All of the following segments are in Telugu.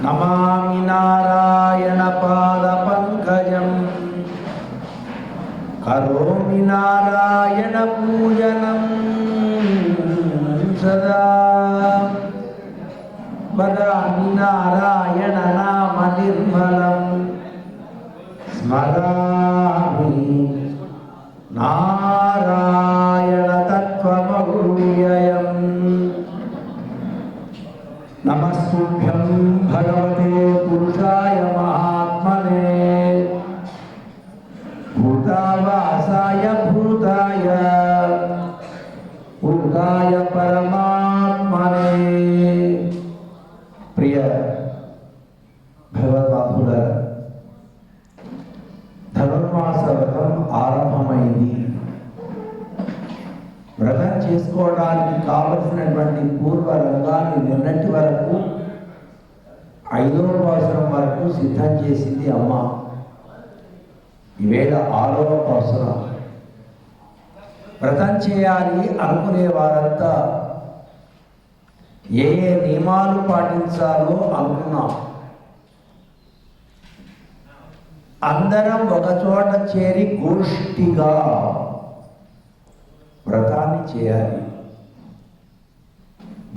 నమామి నారాయణ పాద పంకజం కరోమి నారాయణ పూజనం సదా వదామి నారాయణ నామ నిర్మలం స్మరామి నారాయణ తత్వమవ్యయం. నమస్తుభ్యం భగవతే పురుషాయ మహాత్మనే భూతావాసాయ భూతాయ భూతాయ పరమాత్మనే. ప్రియ భగవద్బాంధుల, ధనుర్మాస వ్రతం ఆరంభమైంది. వ్రతం చేసుకోవడానికి కావలసినటువంటి పూర్వ రంగాన్ని నిన్నటి వరకు 5వ సంవత్సరం వరకు సిద్ధం చేసింది అమ్మ. ఈవేళ 6వ సంవత్సరం. వ్రతం చేయాలి అనుకునే వారంతా ఏ ఏ నియమాలు పాటించాలో అనుకున్నాం. అందరం ఒకచోట చేరి గోష్ఠిగా వ్రతాన్ని చేయాలి.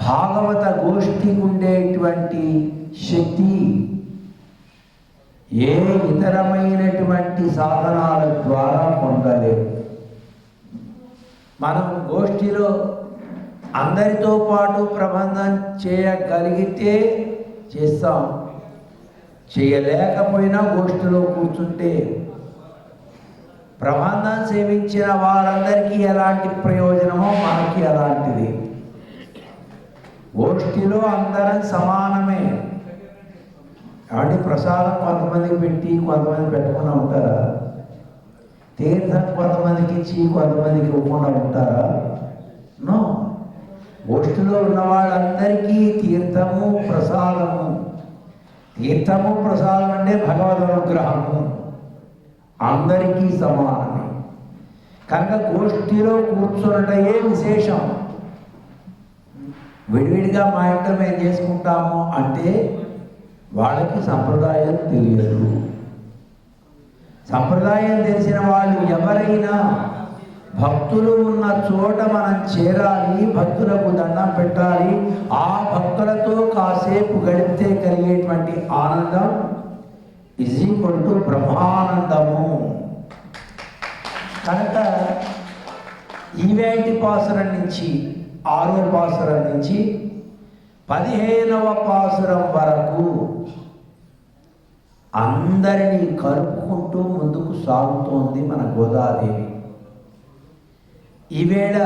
భాగవత గోష్ఠికి ఉండేటువంటి శక్తి ఏ ఇతరమైనటువంటి సాధనాల ద్వారా పొందలేము. మనం గోష్ఠిలో అందరితో పాటు ప్రబంధం చేయగలిగితే చేస్తాం, చేయలేకపోయినా గోష్ఠిలో కూర్చుంటే ప్రబంధం సేవించిన వారందరికీ ఎలాంటి ప్రయోజనమో మనకి అలాంటిది. గోష్ఠిలో అందరం సమానమే. కాబట్టి ప్రసాదం కొంతమందికి పెట్టి కొంతమంది పెట్టకుండా ఉంటారా? తీర్థం కొంతమందికి ఇచ్చి కొంతమందికి ఇవ్వకుండా ఉంటారా? నో. గోష్ఠిలో ఉన్న వాళ్ళందరికీ తీర్థము ప్రసాదము. తీర్థము ప్రసాదం అంటే భగవద్ అనుగ్రహము అందరికీ సమానమే. కనుక గోష్ఠిలో కూర్చున్నటయే విశేషం. విడివిడిగా మా ఇంట్లో మేము చేసుకుంటాము అంటే వాళ్ళకి సంప్రదాయం తెలియదు. సంప్రదాయం తెలిసిన వాళ్ళు ఎవరైనా భక్తులు ఉన్న చోట మనం చేరాలి, భక్తులకు దండం పెట్టాలి. ఆ భక్తులతో కాసేపు గడిపితే కలిగేటువంటి ఆనందం = బ్రహ్మానందము. కనుక ఈవేటి పాసురం నుంచి 6వ పాసురం నుంచి 15వ పాసురం వరకు అందరినీ కలుపుకుంటూ ముందుకు సాగుతోంది మన గోదాదేవి. ఈవేళ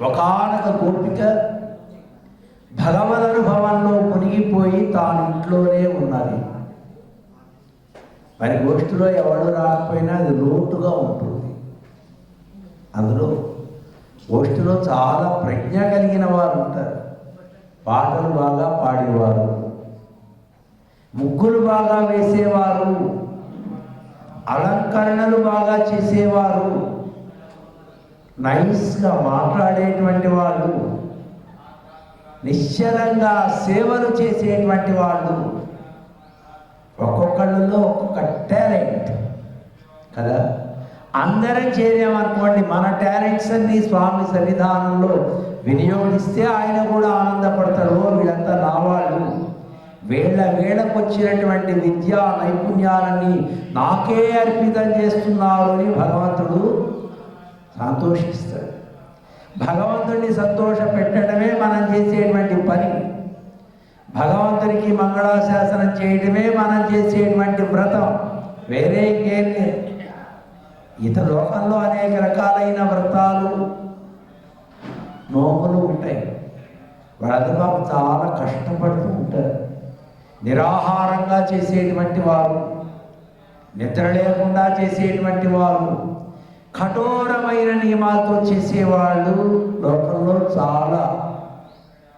ఒకానొక గోపిక భగవదనుభవంలో మునిగిపోయి తాను ఇంట్లోనే ఉన్నది. మరి గోష్ఠిలో ఎవడు రాకపోయినా అది లోటుగా ఉంటుంది. అందులో గోష్ఠిలో చాలా ప్రజ్ఞ కలిగిన వారు ఉంటారు. పాటలు బాగా పాడేవారు, ముగ్గులు బాగా వేసేవారు, అలంకరణలు బాగా చేసేవారు, నైస్గా మాట్లాడేటువంటి వాళ్ళు, నిశ్చలంగా సేవలు చేసేటువంటి వాళ్ళు. ఒక్కొక్కళ్ళలో ఒక్కొక్క టాలెంట్ కదా. అందరం చేరామనుకోండి, మన టాలెంట్స్ అన్ని స్వామి సన్నిధానంలో వినియోగిస్తే ఆయన కూడా ఆనందపడతాడు. వీళ్ళంతా నా వాళ్ళు, వేళ్ళకు వచ్చినటువంటి విద్యా నైపుణ్యాలన్నీ నాకే అర్పితం చేస్తున్నారు అని భగవంతుడు సంతోషిస్తాడు. భగవంతుడిని సంతోష పెట్టడమే మనం చేసేటువంటి పని. భగవంతునికి మంగళాశాసనం చేయడమే మనం చేసేటువంటి వ్రతం. వేరే ఇంకేం లేదు. ఇతర లోకంలో అనేక రకాలైన వ్రతాలు నోములు ఉంటాయి. వాళ్ళందరూ చాలా కష్టపడుతూ ఉంటారు. నిరాహారంగా చేసేటువంటి వారు, నిద్ర లేకుండా చేసేటువంటి వారు, కఠోరమైన నియమాలతో చేసేవాళ్ళు లోకంలో చాలా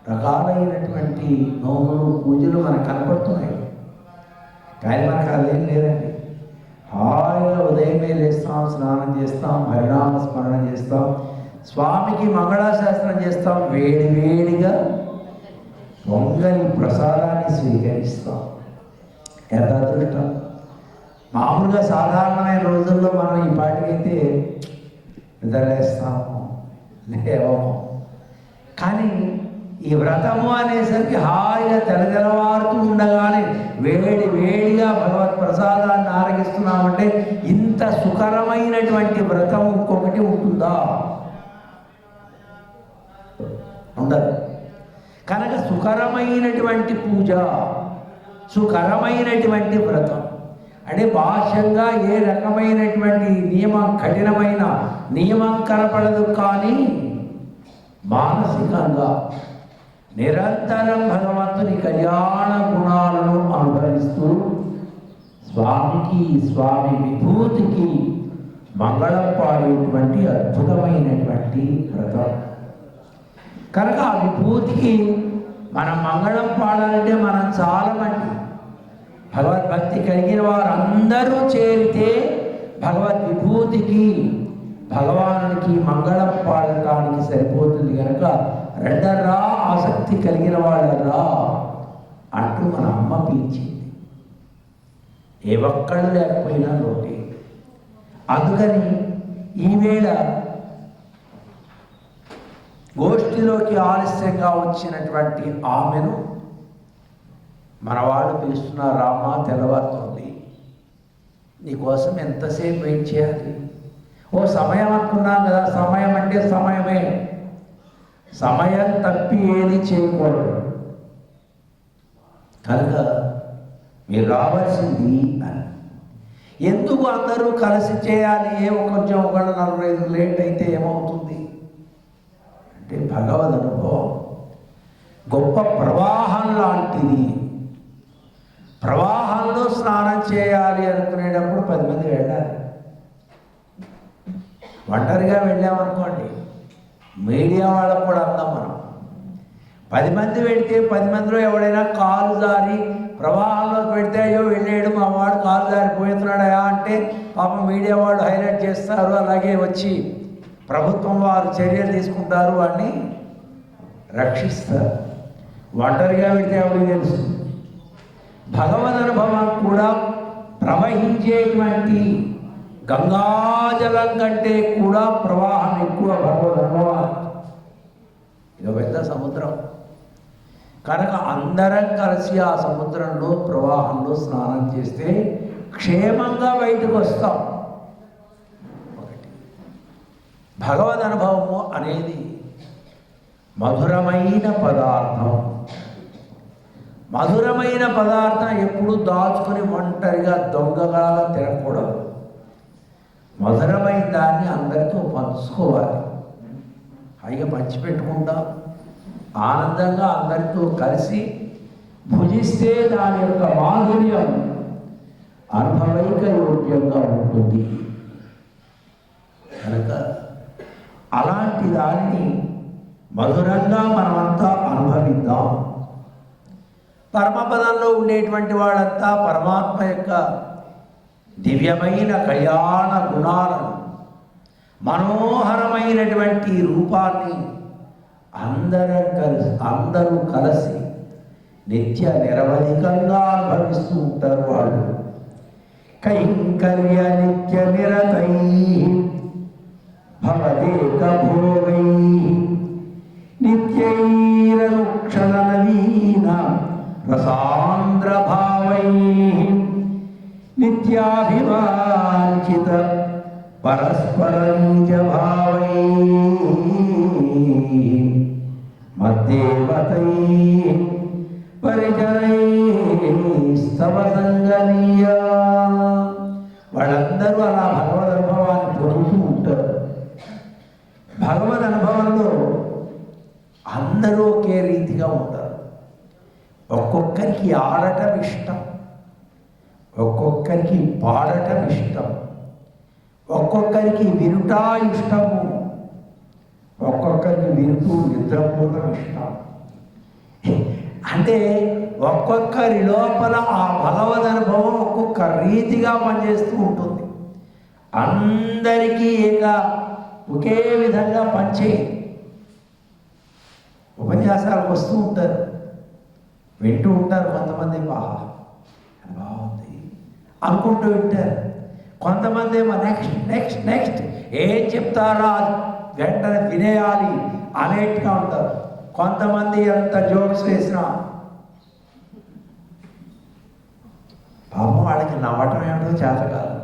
రకాలైనటువంటి నోములు పూజలు మనకు కనపడుతున్నాయి. కానీ మనకు అదేం లేదండి. హాయిగా ఉదయమే లేస్తాం, స్నానం చేస్తాం, హరినామ స్మరణ చేస్తాం, స్వామికి మంగళాశాసనం చేస్తాం, వేడివేడిగా పొంగలి ప్రసాదాన్ని స్వీకరిస్తాం. ఎంత అదృష్టం! మామూలుగా సాధారణమైన రోజుల్లో మనం ఈ పాటికైతే నిద్రలేస్తాము, లేవము. కానీ ఈ వ్రతము అనేసరికి హాయిగా తెలవారుతూ ఉండగానే వేడిగా భగవత్ ప్రసాదాన్ని ఆరగిస్తున్నామంటే ఇంత సుకరమైనటువంటి వ్రతం ఇంకొకటి ఉంటుందా? ఉండదు. కనుక సుకరమైనటువంటి పూజ, సుకరమైనటువంటి వ్రతం అంటే బాహ్యంగా ఏ రకమైనటువంటి కఠినమైన నియమం కనపడదు. కానీ మానసికంగా నిరంతరం భగవంతుని కళ్యాణ గుణాలను అనుభవిస్తూ స్వామి విభూతికి మంగళం పాడేటువంటి అద్భుతమైనటువంటి వ్రతం. కనుక ఆ విభూతికి మనం మంగళం పాడాలంటే మనం చాలామంది భగవద్భక్తి కలిగిన వారందరూ చేరితే భగవద్ విభూతికి భగవానునికి మంగళం పాడటానికి సరిపోతుంది. కనుక రెండర్రా ఆసక్తి కలిగిన వాళ్ళరా అంటూ మన అమ్మ పిలిచింది. ఏ ఒక్కళ్ళు లేకపోయినా లోటే. అందుకని ఈవేళ గోష్ఠిలోకి ఆలస్యంగా వచ్చినటువంటి ఆమెను మన వాళ్ళు పిలుస్తున్నారు. రామ, తెల్లవారుతోంది, నీకోసం ఎంతసేపు వెయిట్ చేయాలి? ఓ సమయం అనుకున్నాం కదా, సమయం అంటే సమయమే, సమయం తప్పి ఏది చేయకూడదు. కనుక మీరు రావాల్సింది అని. ఎందుకు అందరూ కలిసి చేయాలి? కొంచెం 1-4 లేట్ అయితే ఏమవుతుంది అంటే భగవద్ అనుభవం గొప్ప ప్రవాహం లాంటిది. ప్రవాహంలో స్నానం చేయాలి అనుకునేటప్పుడు 10 మంది వెళ్ళాలి. ఒంటరిగా వెళ్ళామనుకోండి, మీడియా వాళ్ళకు కూడా అందాం మనం. 10 మంది వెళితే 10 మందిలో ఎవడైనా కాలు జారి ప్రవాహంలోకి పెడితే అయ్యో వెళ్ళాడు మా వాడు కాలు జారి పోతున్నాడా అంటే పాపం మీడియా వాళ్ళు హైలైట్ చేస్తారు. అలాగే వచ్చి ప్రభుత్వం వారు చర్యలు తీసుకుంటారు, వాడిని రక్షిస్తారు. ఒంటరిగా వెళితే ఎవరికి తెలుసు? భగవద్ అనుభవం కూడా ప్రవహించేటువంటి గంగాజలం కంటే కూడా ప్రవాహం ఎక్కువ భగవద్ అనుభవానికి. ఇది పెద్ద సముద్రం. కనుక అందరం కలిసి ఆ సముద్రంలో ప్రవాహంలో స్నానం చేస్తే క్షేమంగా బయటకు వస్తాం. ఒకటి భగవద్ అనుభవము అనేది మధురమైన పదార్థం. మధురమైన పదార్థం ఎప్పుడు దాచుకుని ఒంటరిగా దొంగగా తినకూడదు. మధురమైన దాన్ని అందరితో పంచుకోవాలి. హాయిగా పంచిపెట్టుకుంటాం, ఆనందంగా అందరితో కలిసి భుజిస్తే దాని యొక్క మాధుర్యం అనుభవైక యోగ్యంగా ఉంటుంది. కనుక అలాంటి దానిని మధురంగా మనమంతా అనుభవిద్దాం. పరమపదంలో ఉండేటువంటి వాళ్ళంతా పరమాత్మ యొక్క దివ్యమైన కళ్యాణ గుణాలను, మనోహరమైనటువంటి రూపాన్ని అందరూ కలిసి నిత్య నిరవధికంగా అనుభవిస్తూ ఉంటారు. వాళ్ళు కైంకర్య నిత్య నిరతై భవదేక భోగై నిత్యైరనుక్షణ నవీన రసాంద్ర భావై నిత్యాభివాంఛిత పరస్పర నిజ భావై మద్దేవతై పరిజనై స్తవ సంగనీయ. వాళ్ళందరూ అలా భగవద్ అనుభవాన్ని పొందుతూ ఉంటారు. భగవద్ అనుభవంలో అందరూ ఒకే రీతిగా ఉంటారు. ఒక్కొక్కరికి ఆడటం ఇష్టం, ఒక్కొక్కరికి పాడటం ఇష్టం, ఒక్కొక్కరికి వినుట ఇష్టము, ఒక్కొక్కరికి వినుటూ నిద్రపోవడం ఇష్టం. అంటే ఒక్కొక్కరి లోపల ఆ భగవద్ అనుభవం ఒక్కొక్క రీతిగా పనిచేస్తూ ఉంటుంది. అందరికీ ఒకే విధంగా పనిచేయి. ఉపన్యాసాలకు వస్తూ ఉంటారు. వింటూ ఉంటారు కొంతమంది, బాగుంది అనుకుంటూ వింటారు. కొంతమంది ఏమో నెక్స్ట్ నెక్స్ట్ నెక్స్ట్ ఏం చెప్తారో వెంటనే వినేయాలి అనేట్టుగా ఉంటారు. కొంతమంది ఎంత జోక్స్ వేసినా పాపం వాళ్ళకి నవ్వటం ఏమిటో చేత కాదు,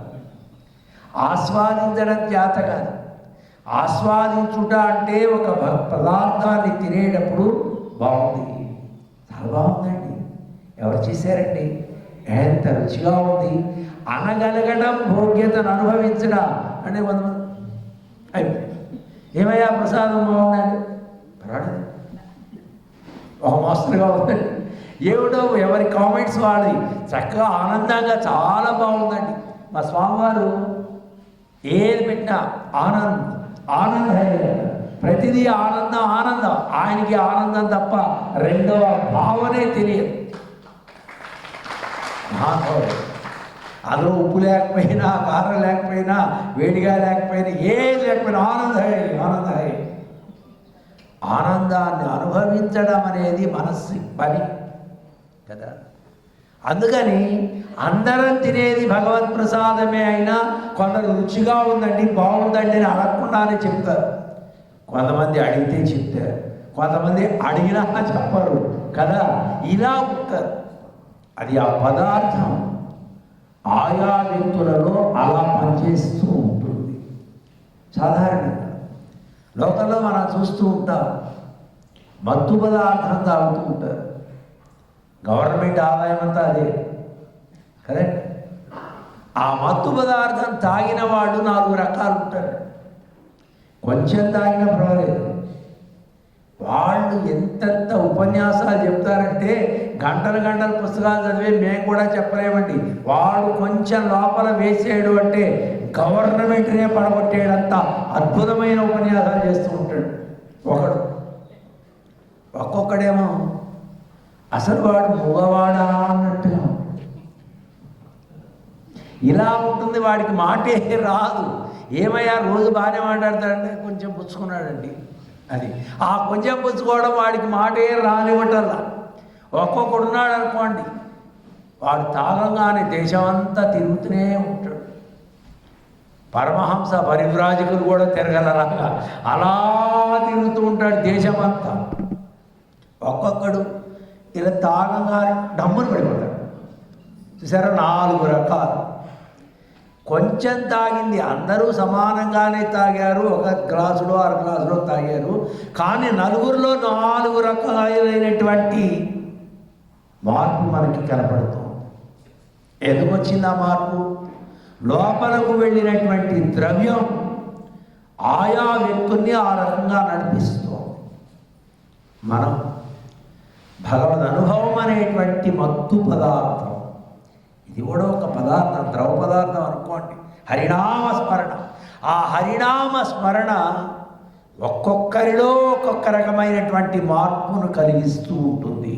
ఆస్వాదించడం చేత కాదు. ఆస్వాదించుట అంటే ఒక పదార్థాన్ని తినేటప్పుడు బాగుంది, చాలా బాగుందండి, ఎవరు చేశారండి, ఎంత రుచిగా ఉంది అనగలగడం, భోగ్యతను అనుభవించడం అంటే కొంతమంది అయిపోయింది. ఏమయ్యా ప్రసాదం బాగుందండి, పర్వాలేదు, ఒక మోస్తరుగా ఉందండి, ఏమిటో ఎవరి కామెంట్స్ వాళ్ళు చక్కగా ఆనందంగా చాలా బాగుందండి. మా స్వామివారు ఏది పెట్టినా ఆనందం, ప్రతిదీ ఆనందం ఆనందం, ఆయనకి ఆనందం తప్ప రెండవ భావనే తెలియదు. అందులో ఉప్పు లేకపోయినా, కారం లేకపోయినా, వేడిగా లేకపోయినా, ఏది లేకపోయినా ఆనందమే. ఆనందాన్ని అనుభవించడం అనేది మనస్సు పని కదా. అందుకని అందరం తినేది భగవత్ ప్రసాదమే అయినా కొందరు రుచిగా ఉందండి, బాగుందండి అని అడగకుండానే చెప్తారు. కొంతమంది అడిగితే చెప్తారు, కొంతమంది అడిగినా చెప్పరు కదా. ఇలా ఉంటారు. అది ఆ పదార్థం ఆయా వ్యక్తులలో అలా పనిచేస్తూ ఉంటుంది. సాధారణంగా లోకంలో మనం చూస్తూ ఉంటాం, మత్తు పదార్థం తాగుతూ ఉంటారు. గవర్నమెంట్ ఆదాయం అంతా అదే, కరెక్ట్. ఆ మత్తు పదార్థం తాగిన వాళ్ళు 4 రకాలు ఉంటారు. కొంచెం తాగినా పర్వాలేదు, వాళ్ళు ఎంతెంత ఉపన్యాసాలు చెప్తారంటే గంటలు గంటలు పుస్తకాలు చదివి మేము కూడా చెప్పలేమండి. వాడు కొంచెం లోపల వేసేయడు అంటే గవర్నమెంట్నే పడగొట్టేయడంత అద్భుతమైన ఉపన్యాసాలు చేస్తూ ఉంటాడు ఒకడు. ఒక్కొక్కడేమో అసలు వాడు మగవాడా అన్నట్టుగా ఇలా ఉంటుంది. వాడికి మాటే రాదు. ఏమయ్యా రోజు బాగానే మాట్లాడతాడంటే కొంచెం పుచ్చుకున్నాడండి, అది ఆ కొంచెం పుచ్చుకోవడం వాడికి మాటే రానివ్వటల్లా. ఒక్కొక్కడు ఉన్నాడు అనుకోండి, వాడు తాగంగానే దేశమంతా తిరుగుతూనే ఉంటాడు. పరమహంస పరివ్రాజకులు కూడా తిరగలరాగా అలా తిరుగుతూ ఉంటాడు దేశమంతా. ఒక్కొక్కడు ఇలా తాగంగానే డమ్మును పడిపోతాడు. చూసారా, 4 రకాలు. కొంచెం తాగింది అందరూ సమానంగానే తాగారు, 1 గ్లాసులో 1/2 గ్లాసులో తాగారు. కానీ నలుగురిలో 4 రకాలైనటువంటి మార్పు మనకి కనపడుతుంది. ఎందుకు వచ్చింది ఆ మార్పు? లోపలకు వెళ్ళినటువంటి ద్రవ్యం ఆయా వ్యక్తుల్ని ఆ రకంగా నడిపిస్తుంది. మనం భగవద్ అనుభవం అనేటువంటి మత్తు పదార్థం, ఇది కూడా ఒక పదార్థం, ద్రవ పదార్థం అనుకోండి. హరినామ స్మరణ, ఆ హరినామ స్మరణ ఒక్కొక్కరిలో ఒక్కొక్క రకమైనటువంటి మార్పును కలిగిస్తూ ఉంటుంది.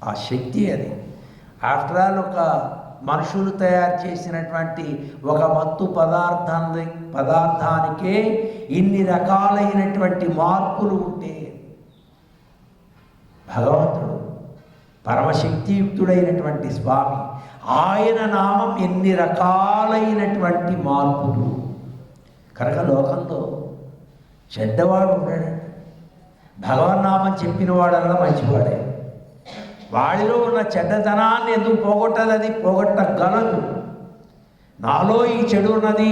ఆ శక్తి అది. ఆఫ్టర్ ఆల్ ఒక మనుషులు తయారు చేసినటువంటి ఒక మత్తు పదార్థానికే ఇన్ని రకాలైనటువంటి మార్పులు ఉంటే భగవంతుడు పరమశక్తియుక్తుడైనటువంటి స్వామి, ఆయన నామం ఎన్ని రకాలైనటువంటి మార్పులు. కనుక లోకంలో చెడ్డవాడు ఉన్నాడండి, భగవన్నామం చెప్పిన వాడల్లా మంచివాడే. వాడిలో ఉన్న చెడ్డతనాన్ని ఎందుకు పోగొట్టదు? అది పోగొట్టగలదు. నాలో ఈ చెడు ఉన్నది,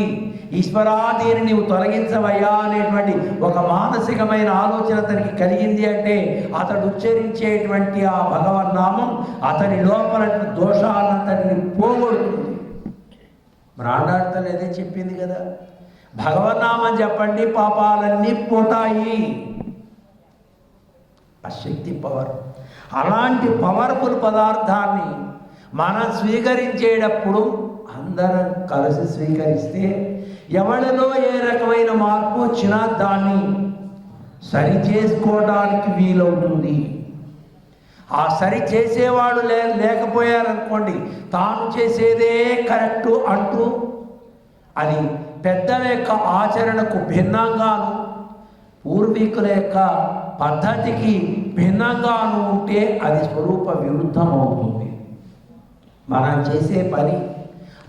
ఈశ్వరా దీన్ని నీవు తొలగించవయ్యా అనేటువంటి ఒక మానసికమైన ఆలోచన అతనికి కలిగింది అంటే అతడు ఉచ్చరించేటువంటి ఆ భగవన్నామం అతని లోపల దోషాలంతటిని పోగొడుతుంది. ప్రాణార్థలేదే చెప్పింది కదా, భగవన్నామం చెప్పండి పాపాలన్నీ పోతాయి. ఆ శక్తి పవర్. అలాంటి పవర్ఫుల్ పదార్థాన్ని మనం స్వీకరించేటప్పుడు అందరం కలిసి స్వీకరిస్తే ఎవరిలో ఏ రకమైన మార్పు వచ్చినా దాన్ని సరి చేసుకోవడానికి వీలవుతుంది. ఆ సరి చేసేవాడు లేకపోయారనుకోండి, తాను చేసేదే కరెక్టు అంటూ అది పెద్దల యొక్క ఆచరణకు భిన్నంగాను పూర్వీకుల యొక్క పద్ధతికి భిన్నంగాను ఉంటే అది స్వరూప విరుద్ధం అవుతుంది. మనం చేసే పని,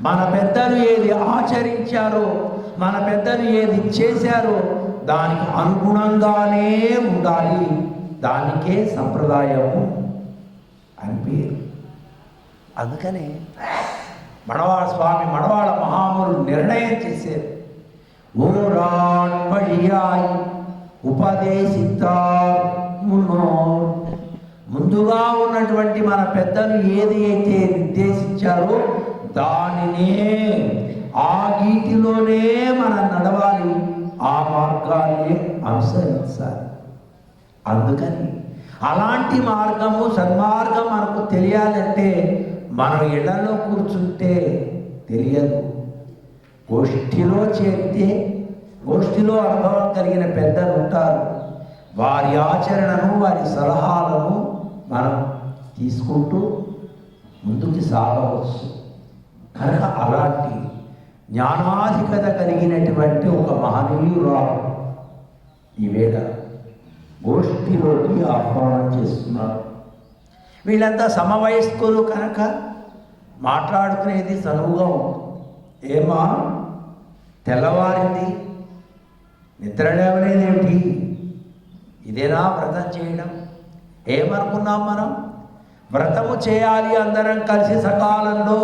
మన పెద్దలు ఏది ఆచరించారో, మన పెద్దలు ఏది చేశారో దానికి అనుగుణంగానే ఉండాలి. దానికే సంప్రదాయము అని పేరు. అందుకనే మణవాళ స్వామి, మణవాళ మహాములు నిర్ణయం చేశారు. ఓరాన్ వழியாய் ఉపదేశితార్ మున్నోర్. ముందుగా ఉన్నటువంటి మన పెద్దలు ఏది అయితే నిర్దేశించారో దానినే, ఆ గీతిలోనే మనం నడవాలి, ఆ మార్గాన్ని అనుసరించాలి. అందుకని అలాంటి మార్గము, సన్మార్గం మనకు తెలియాలంటే మనం ఇళ్లలో కూర్చుంటే తెలియదు. గోష్ఠిలో చేరితే, గోష్ఠిలో అనుభవం కలిగిన పెద్దలు ఉంటారు. వారి ఆచరణను, వారి సలహాలను మనం తీసుకుంటూ ముందుకు సాగవచ్చు. కనుక అలాంటి జ్ఞానాధికత కలిగినటువంటి ఒక మహనీయురాలు ఈవేళ గోష్ఠిలోకి ఆహ్వానం చేస్తున్నారు. వీళ్ళంతా సమవయస్కులు కనుక మాట్లాడుకునేది చనువుగా ఉంటుంది. ఏమా, తెల్లవారింది, నిద్ర లేవలేదేమిటి? ఇదేనా వ్రతం చేయడం? ఏమనుకున్నాం మనం? వ్రతము చేయాలి అందరం కలిసి సకాలంలో,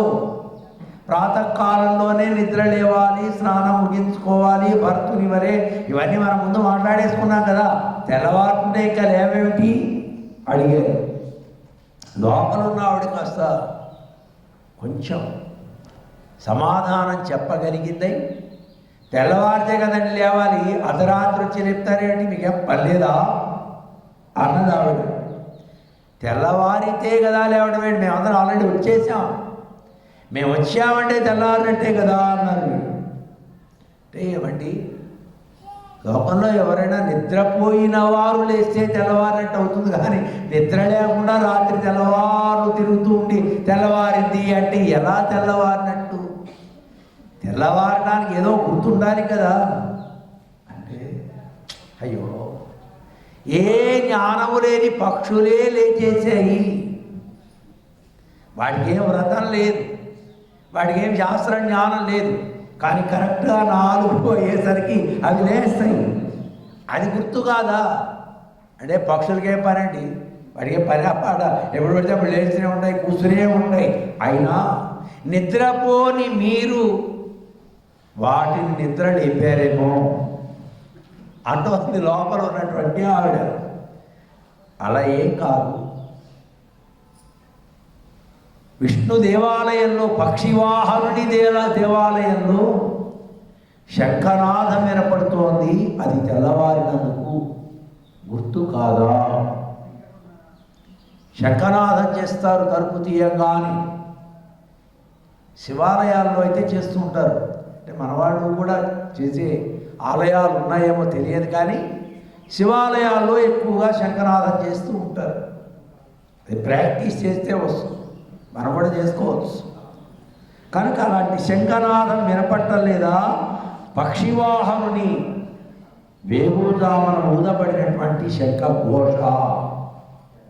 ప్రాతకాలంలోనే నిద్ర లేవాలి, స్నానం ముగించుకోవాలి, భర్తుని వరే, ఇవన్నీ మనం ముందు మాట్లాడేసుకున్నాం కదా. తెల్లవారుతుంటే ఇంకా లేవేమిటి అడిగారు. లోపల ఉన్న ఆవిడ కాస్త కొంచెం సమాధానం చెప్పగలిగింది. తెల్లవారితే కదండి లేవాలి, అర్ధరాత్రి వచ్చి చెప్తారేంటి, మీకేం పర్లేదా అన్నది ఆవిడ. తెల్లవారితే కదా లేవడం ఏంటి, మేమందరం ఆల్రెడీ వచ్చేసాం, మేము వచ్చామంటే తెల్లవారినట్టే కదా అన్నారు. అంటే ఏమండి, లోకంలో ఎవరైనా నిద్రపోయిన వారు లేస్తే తెల్లవారినట్టు అవుతుంది, కానీ నిద్ర లేకుండా రాత్రి తెల్లవారు తిరుగుతూ ఉండి తెల్లవారింది అంటే ఎలా తెల్లవారినట్టు? తెల్లవారడానికి ఏదో గుర్తుండాలి కదా. అంటే అయ్యో, ఏ జ్ఞానము లేని పక్షులే లేచేసాయి. వాడికి ఏం వ్రతం లేదు, వాడికి ఏం శాస్త్ర జ్ఞానం లేదు, కానీ కరెక్ట్గా 4 అయ్యేసరికి అవి లేస్తాయి. అది గుర్తు కాదా? అంటే పక్షులకేం పని అండి, వాడికి పని పాట ఎప్పుడు పడితే అప్పుడు లేస్తూనే ఉంటాయి, కూర్చునే ఉంటాయి. అయినా నిద్రపోని మీరు వాటిని నిద్ర లేపారేమో అంటుంది లోపల ఉన్నటువంటి ఆవిడ. అలా ఏం కాదు. విష్ణు దేవాలయంలో, పక్షివాహనుడి దేవాలయంలో శంఖనాదం వినపడుతోంది. అది తెల్లవారినందుకు గుర్తు కాదా? శంఖనాదం చేస్తారు తలుపు తీయంగాని. శివాలయాల్లో అయితే చేస్తూ ఉంటారు. అంటే మనవాళ్ళు కూడా చేసే ఆలయాలు ఉన్నాయేమో తెలియదు, కానీ శివాలయాల్లో ఎక్కువగా శంఖనాదం చేస్తూ ఉంటారు. అది ప్రాక్టీస్ చేస్తే వస్తుంది, మనం కూడా చేసుకోవచ్చు. కనుక అలాంటి శంఖనాదం వినపట్టలేదా? పక్షివాహనుని వేగుజామన ఊదబడినటువంటి శంఖ ఘోష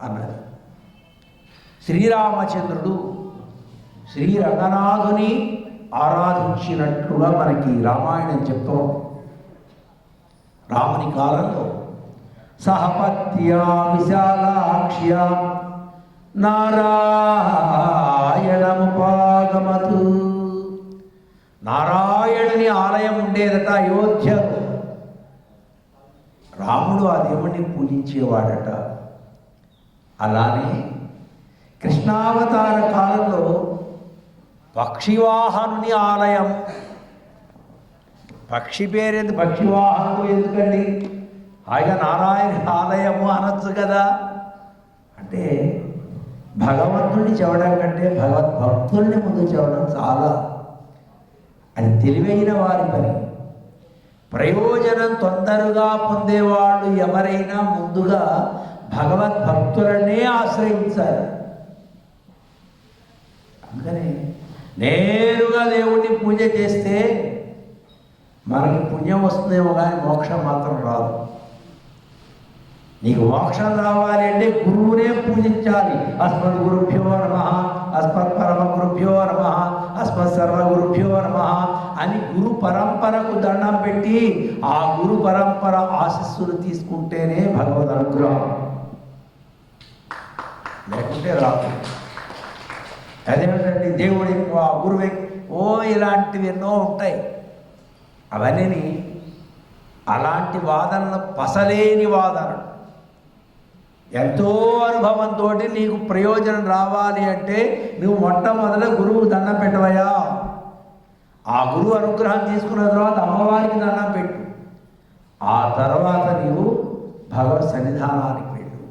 అన్నది. శ్రీరామచంద్రుడు శ్రీరంగనాథుని ఆరాధించినట్లుగా మనకి రామాయణం చెప్తాం. రాముని కాలంలో సహపత్యా విశాలాక్ష్య నారాయణముపాగమతు. నారాయణుని ఆలయం ఉండేదట అయోధ్యకు. రాముడు ఆ దేవుణ్ణి పూజించేవాడట. అలానే కృష్ణావతార కాలంలో పక్షివాహనుని ఆలయం. పక్షి పేరేంది, పక్షివాహనుడు ఎందుకండి? హాయిగా నారాయణ ఆలయము అనొచ్చు కదా. అంటే భగవంతుడిని చెప్పడం కంటే భగవద్భక్తుల్ని ముందు చెప్పడం చాలా, అది తెలివైన వారి పని. ప్రయోజనం తొందరగా పొందేవాళ్ళు ఎవరైనా ముందుగా భగవద్భక్తులనే ఆశ్రయించాలి. అందుకని నేరుగా దేవుణ్ణి పూజ చేస్తే మనకి పుణ్యం వస్తుందేమో కానీ మోక్షం మాత్రం రాదు. నీకు మోక్షం రావాలి అంటే గురువునే పూజించాలి. అస్మద్ గురుభ్యో నమః, అస్మత్ పరమ గురుభ్యో నమః, అస్మత్ సర్వ గురుభ్యో నమః అని గురు పరంపరకు దండం పెట్టి ఆ గురు పరంపర ఆశీస్సులు తీసుకుంటేనే భగవద్ అనుగ్రహం, లేకుంటే రాదు. అదేమిటండి దేవుడు ఎక్కువ, గురువు ఎక్కువ, ఇలాంటివి ఎన్నో ఉంటాయి. అవన్నీ అలాంటి వాదనలు పసలేని వాదనలు. ఎంతో అనుభవంతో నీకు ప్రయోజనం రావాలి అంటే నువ్వు మొట్టమొదట గురువు దండం పెట్టవయా. ఆ గురువు అనుగ్రహం తీసుకున్న తర్వాత అమ్మవారికి దండం పెట్టు. ఆ తర్వాత నీవు భగవత్ సన్నిధానానికి వెళ్ళు.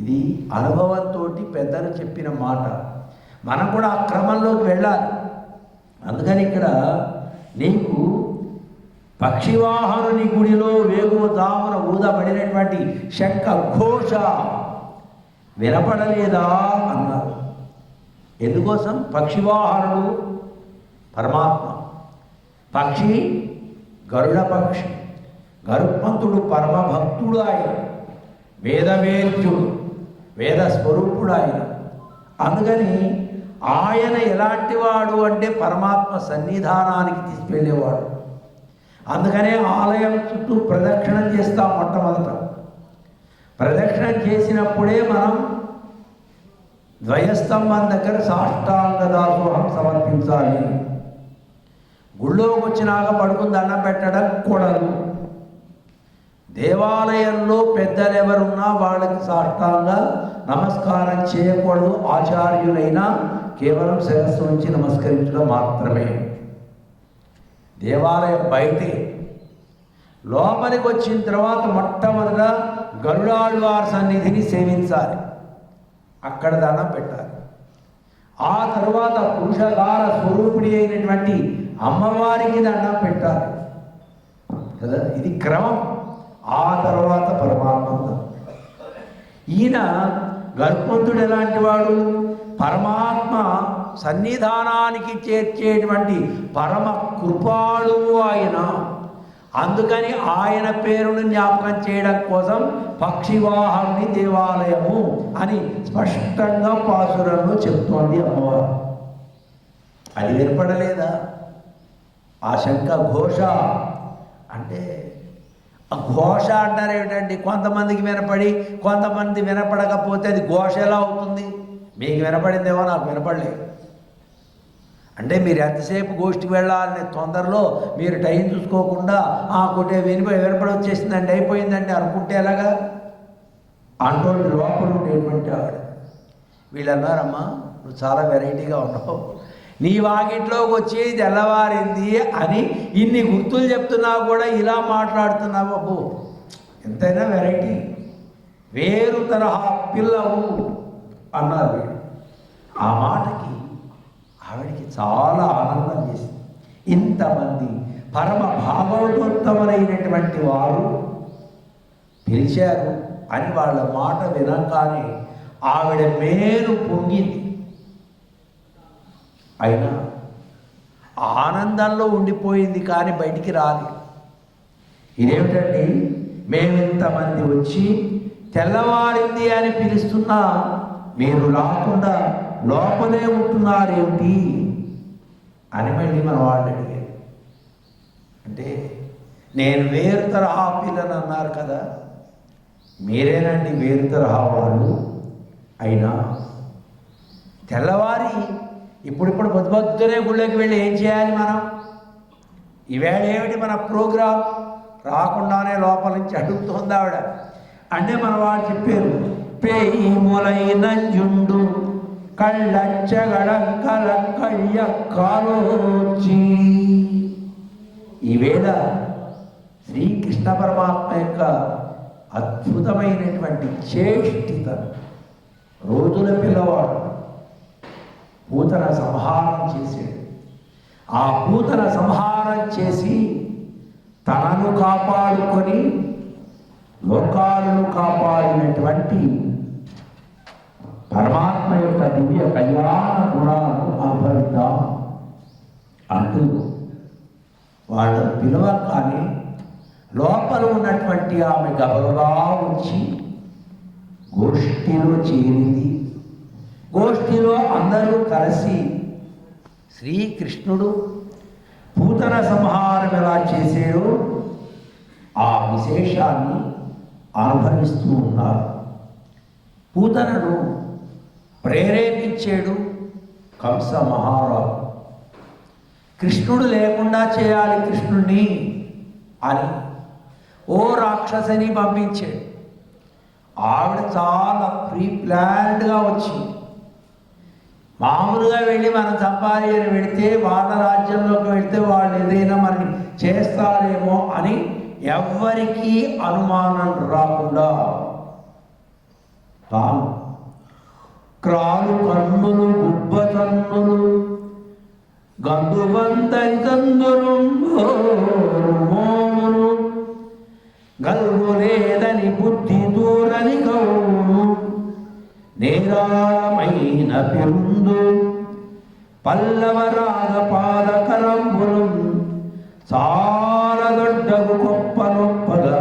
ఇది అనుభవంతో పెద్దలు చెప్పిన మాట. మనం కూడా ఆ క్రమంలోకి వెళ్ళాలి. అందుకని ఇక్కడ నీకు పక్షివాహనుని గుడిలో వేగుదామున ఊదబడినటువంటి శంఖ ఘోష వినపడలేదా అన్నారు. ఎందుకోసం? పక్షివాహనుడు పరమాత్మ, పక్షి గరుడ పక్షి, గరుత్మంతుడు పరమభక్తుడు, ఆయన వేదవేద్యుడు, వేద స్వరూపుడు ఆయన. అందుకని ఆయన ఎలాంటి వాడు అంటే పరమాత్మ సన్నిధానానికి తీసుకెళ్ళేవాడు. అందుకనే ఆలయం చుట్టూ ప్రదక్షిణం చేస్తాం. మొట్టమొదట ప్రదక్షిణం చేసినప్పుడే మనం ద్వయస్తంభం దగ్గర సాష్టాంగ దాసోహం సమర్పించాలి. గుళ్ళోకి వచ్చినాక పడుకుని దండం పెట్టడం కూడదు. దేవాలయంలో పెద్దలు ఎవరున్నా వాళ్ళకి సాష్టాంగ నమస్కారం చేయకూడదు. ఆచార్యులైనా కేవలం శిరస్సు నుంచి నమస్కరించడం మాత్రమే. దేవాలయం బయటే. లోపలికి వచ్చిన తర్వాత మొట్టమొదట గరుడాళ్వారి సన్నిధిని సేవించాలి, అక్కడ దండం పెట్టాలి. ఆ తర్వాత పురుషకార స్వరూపిణి అయినటువంటి అమ్మవారికి దండం పెట్టాలి కదా, ఇది క్రమం. ఆ తర్వాత పరమాత్మ. ఈయన గరుత్మంతుడు ఎలాంటి వాడు? పరమాత్మ సన్నిధానానికి చేర్చేటువంటి పరమ కృపాళువు ఆయన. అందుకని ఆయన పేరును జ్ఞాపకం చేయడం కోసం పక్షివాహనుని దేవాలయము అని స్పష్టంగా పాసురంలో చెప్తోంది అమ్మవారు. అది వినపడలేదా? ఆ శంఖ ఘోష అంటే, ఆ ఘోష అంటారు ఏమిటండి? కొంతమందికి వినపడి కొంతమంది వినపడకపోతే అది ఘోష ఎలా అవుతుంది? మీకు వినపడిందేమో, నాకు వినపడలేదు. అంటే మీరు ఎంతసేపు గోష్ఠికి వెళ్ళాలని తొందరలో మీరు టైం చూసుకోకుండా కొట్టే వినపడి వచ్చేసిందండి, అయిపోయిందండి అనుకుంటే ఎలాగా? అంటోండి లోపల ఉండేటువంటి ఆవిడ. వీళ్ళు అన్నారమ్మా, నువ్వు చాలా వెరైటీగా ఉన్నావు, నీ వాకిట్లోకి వచ్చి తెల్లవారింది అని ఇన్ని గుర్తులు చెప్తున్నా కూడా ఇలా మాట్లాడుతున్నావు. అబ్బో, ఎంతైనా వెరైటీ, వేరు తరహా పిల్లవు అన్నారు వీడు. ఆ మాటకి ఆవిడికి చాలా ఆనందం చేసింది. ఇంతమంది పరమ భాగవతోత్తములైనటువంటి వారు పిలిచారు అని వాళ్ళ మాట వినగానే ఆవిడ మేలు పొంగింది. అయినా ఆనందంలో ఉండిపోయింది, కానీ బయటికి రాలేదు. ఇదేమిటండి, మేమింతమంది వచ్చి తెల్లవారింది అని పిలుస్తున్నా మీరు రాకుండా లోపలే ఉంటున్నారేమిటి అని మళ్ళీ మన వాళ్ళు అడిగారు. అంటే నేను వేరు తరహా పిల్లని అన్నారు కదా, మీరేనండి వేరు తరహా వాళ్ళు. అయినా తెల్లవారి ఇప్పుడిప్పుడు పొద్దునే గుళ్ళకి వెళ్ళి ఏం చేయాలి మనం? ఈవేళ ఏమిటి మన ప్రోగ్రాం? రాకుండానే లోపల నుంచి అడుగుతోంది ఆవిడ. అంటే మన వాళ్ళు చెప్పారు, పేయిములైన జుండు కళ్ళచ్చగడక్కల కయ్య కాలోచి. ఈవేళ శ్రీకృష్ణ పరమాత్మ యొక్క అద్భుతమైనటువంటి చేష్టిత. రోజుల పిల్లవాడు పూతన సంహారం చేశాడు. ఆ పూతన సంహారం చేసి తనను కాపాడుకొని లోకాలను కాపాడినటువంటి పరమాత్మ యొక్క దివ్య కళ్యాణ గుణాలను అనుభవిద్దాం అంటూ వాళ్ళ పిలవగానే లోపల ఉన్నటువంటి ఆమె గబగబా వచ్చి గోష్ఠిలో చేరింది. గోష్ఠిలో అందరూ కలిసి శ్రీకృష్ణుడు పూతన సంహారం ఎలా చేశాడో ఆ విశేషాన్ని అనుభవిస్తూ ఉన్నారు. పూతనను ప్రేరేపించాడు కంస మహారాజు. కృష్ణుడు లేకుండా చేయాలి కృష్ణుడిని అని ఓ రాక్షసిని పంపించాడు. ఆవిడ చాలా ప్రీ ప్లాన్డ్గా వచ్చింది. మామూలుగా వెళ్ళి మనం చంపాలి అని వెళితే, వాళ్ళ రాజ్యంలోకి వెళితే వాళ్ళు ఏదైనా మనని చేస్తారేమో అని ఎవ్వరికీ అనుమానం రాకుండా తాను క్రాలు కన్నులు గుబ్బ తన్నులు గందుబంతరి తందురు మోమును గల్గు లేదని బుద్ధి దూరని గౌను నేరాళమైన పెరుందు పల్లవరాగ పాదకరంబులు చాలా దొడ్డగు గొప్ప నొప్పగా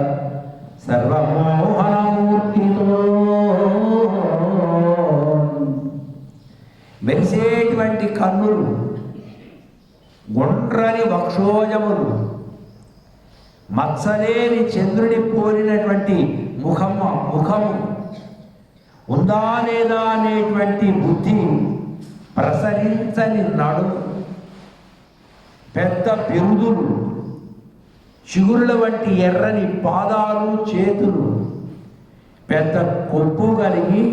సర్వమోహనమూర్తితో మెరిసేటువంటి కన్నులు, గుండ్రని వక్షోజములు, మత్సలేని చంద్రుని పోలినటువంటి ముఖము ఉందా లేదా అనేటువంటి బుద్ధి, ప్రసరించని నడుము, పెద్ద పెరుదులు, చిగురుల వంటి ఎర్రని పాదాలు చేతులు, పెద్ద కొప్పు కలిగి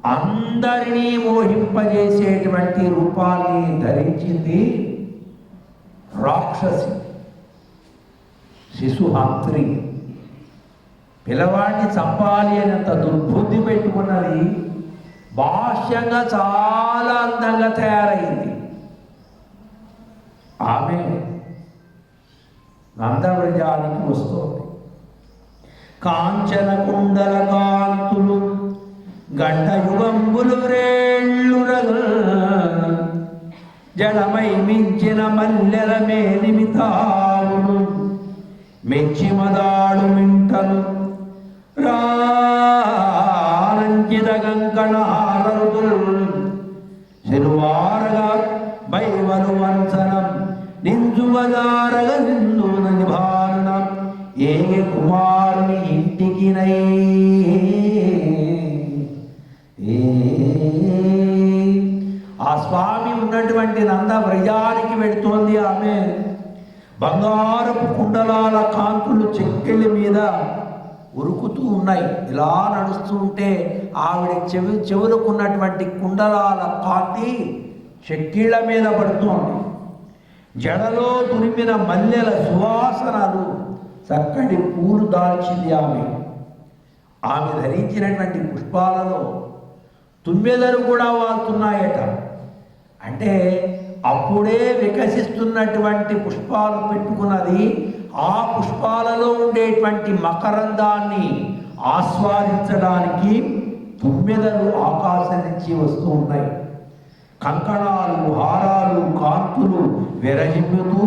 అందరినీ మోహింపజేసేటువంటి రూపాన్ని ధరించింది రాక్షసి, శిశుహంత్రి. పిల్లవాడిని చంపాలి అనేంత దుర్బుద్ధి పెట్టుకున్నది. బాహ్యంగా చాలా అందంగా తయారైంది. ఆమె నందవ్రజానికి వస్తుంది. కాంచన కుండల కాంతులు గండయుగంబులు రేళ్ళు జడమై మించిన మల్లెల మేనిమితావులు మెచ్చి మదాడు మింటలు రానంచిత కంకణహారరుతులు శరువారగా బైవలు వంచనం నింజువదారగ నిందున నిభారణం ఏ కుమారుని ఇంటికి ఆ స్వామి ఉన్నటువంటి నందవ్రజానికి వెళుతోంది. ఆమె బంగారపు కుండలాల కాంతులు చెక్కిళ్ళ మీద ఉరుకుతూ ఉన్నాయి. ఇలా నడుస్తూ ఉంటే ఆవిడ చెవులకున్నటువంటి కుండలాల కాంతి చెక్కిళ్ళ మీద పడుతోంది. జడలో తురిమిన మల్లెల సువాసనలు చక్కటి పూలు దాల్చింది ఆమె. ఆమె ధరించినటువంటి పుష్పాలలో తుమ్మెదలు కూడా వాళ్తున్నాయట. అంటే అప్పుడే వికసిస్తున్నటువంటి పుష్పాలు పెట్టుకున్నది. ఆ పుష్పాలలో ఉండేటువంటి మకరందాన్ని ఆస్వాదించడానికి తుమ్మెదలు ఆకాశం నుంచి వస్తూ ఉన్నాయి. కంకణాలు, హారాలు, కాంతులు విరజిమ్ముతూ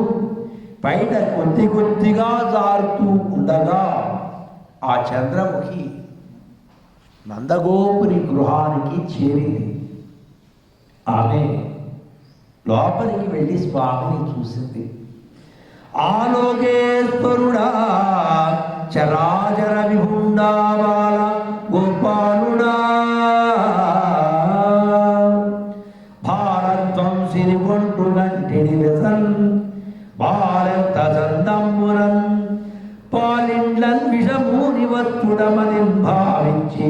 బయట కొద్ది కొద్దిగా జారుతూ ఉండగా ఆ చంద్రముఖి నందగోపుని గృహానికి చేరింది. ఆమె లోపలికి వెళ్ళి స్వామిని చూసింది. ఆలోకేశ్వరుడా చరాచర విభుండా బాల గోపాలుడా భారత్వం సిరిగొంటు గంటిని వెసన్ బాలెంత చందమ్మురన్ పాలిండ్లన్ విషమూని వత్తుడమని భావించి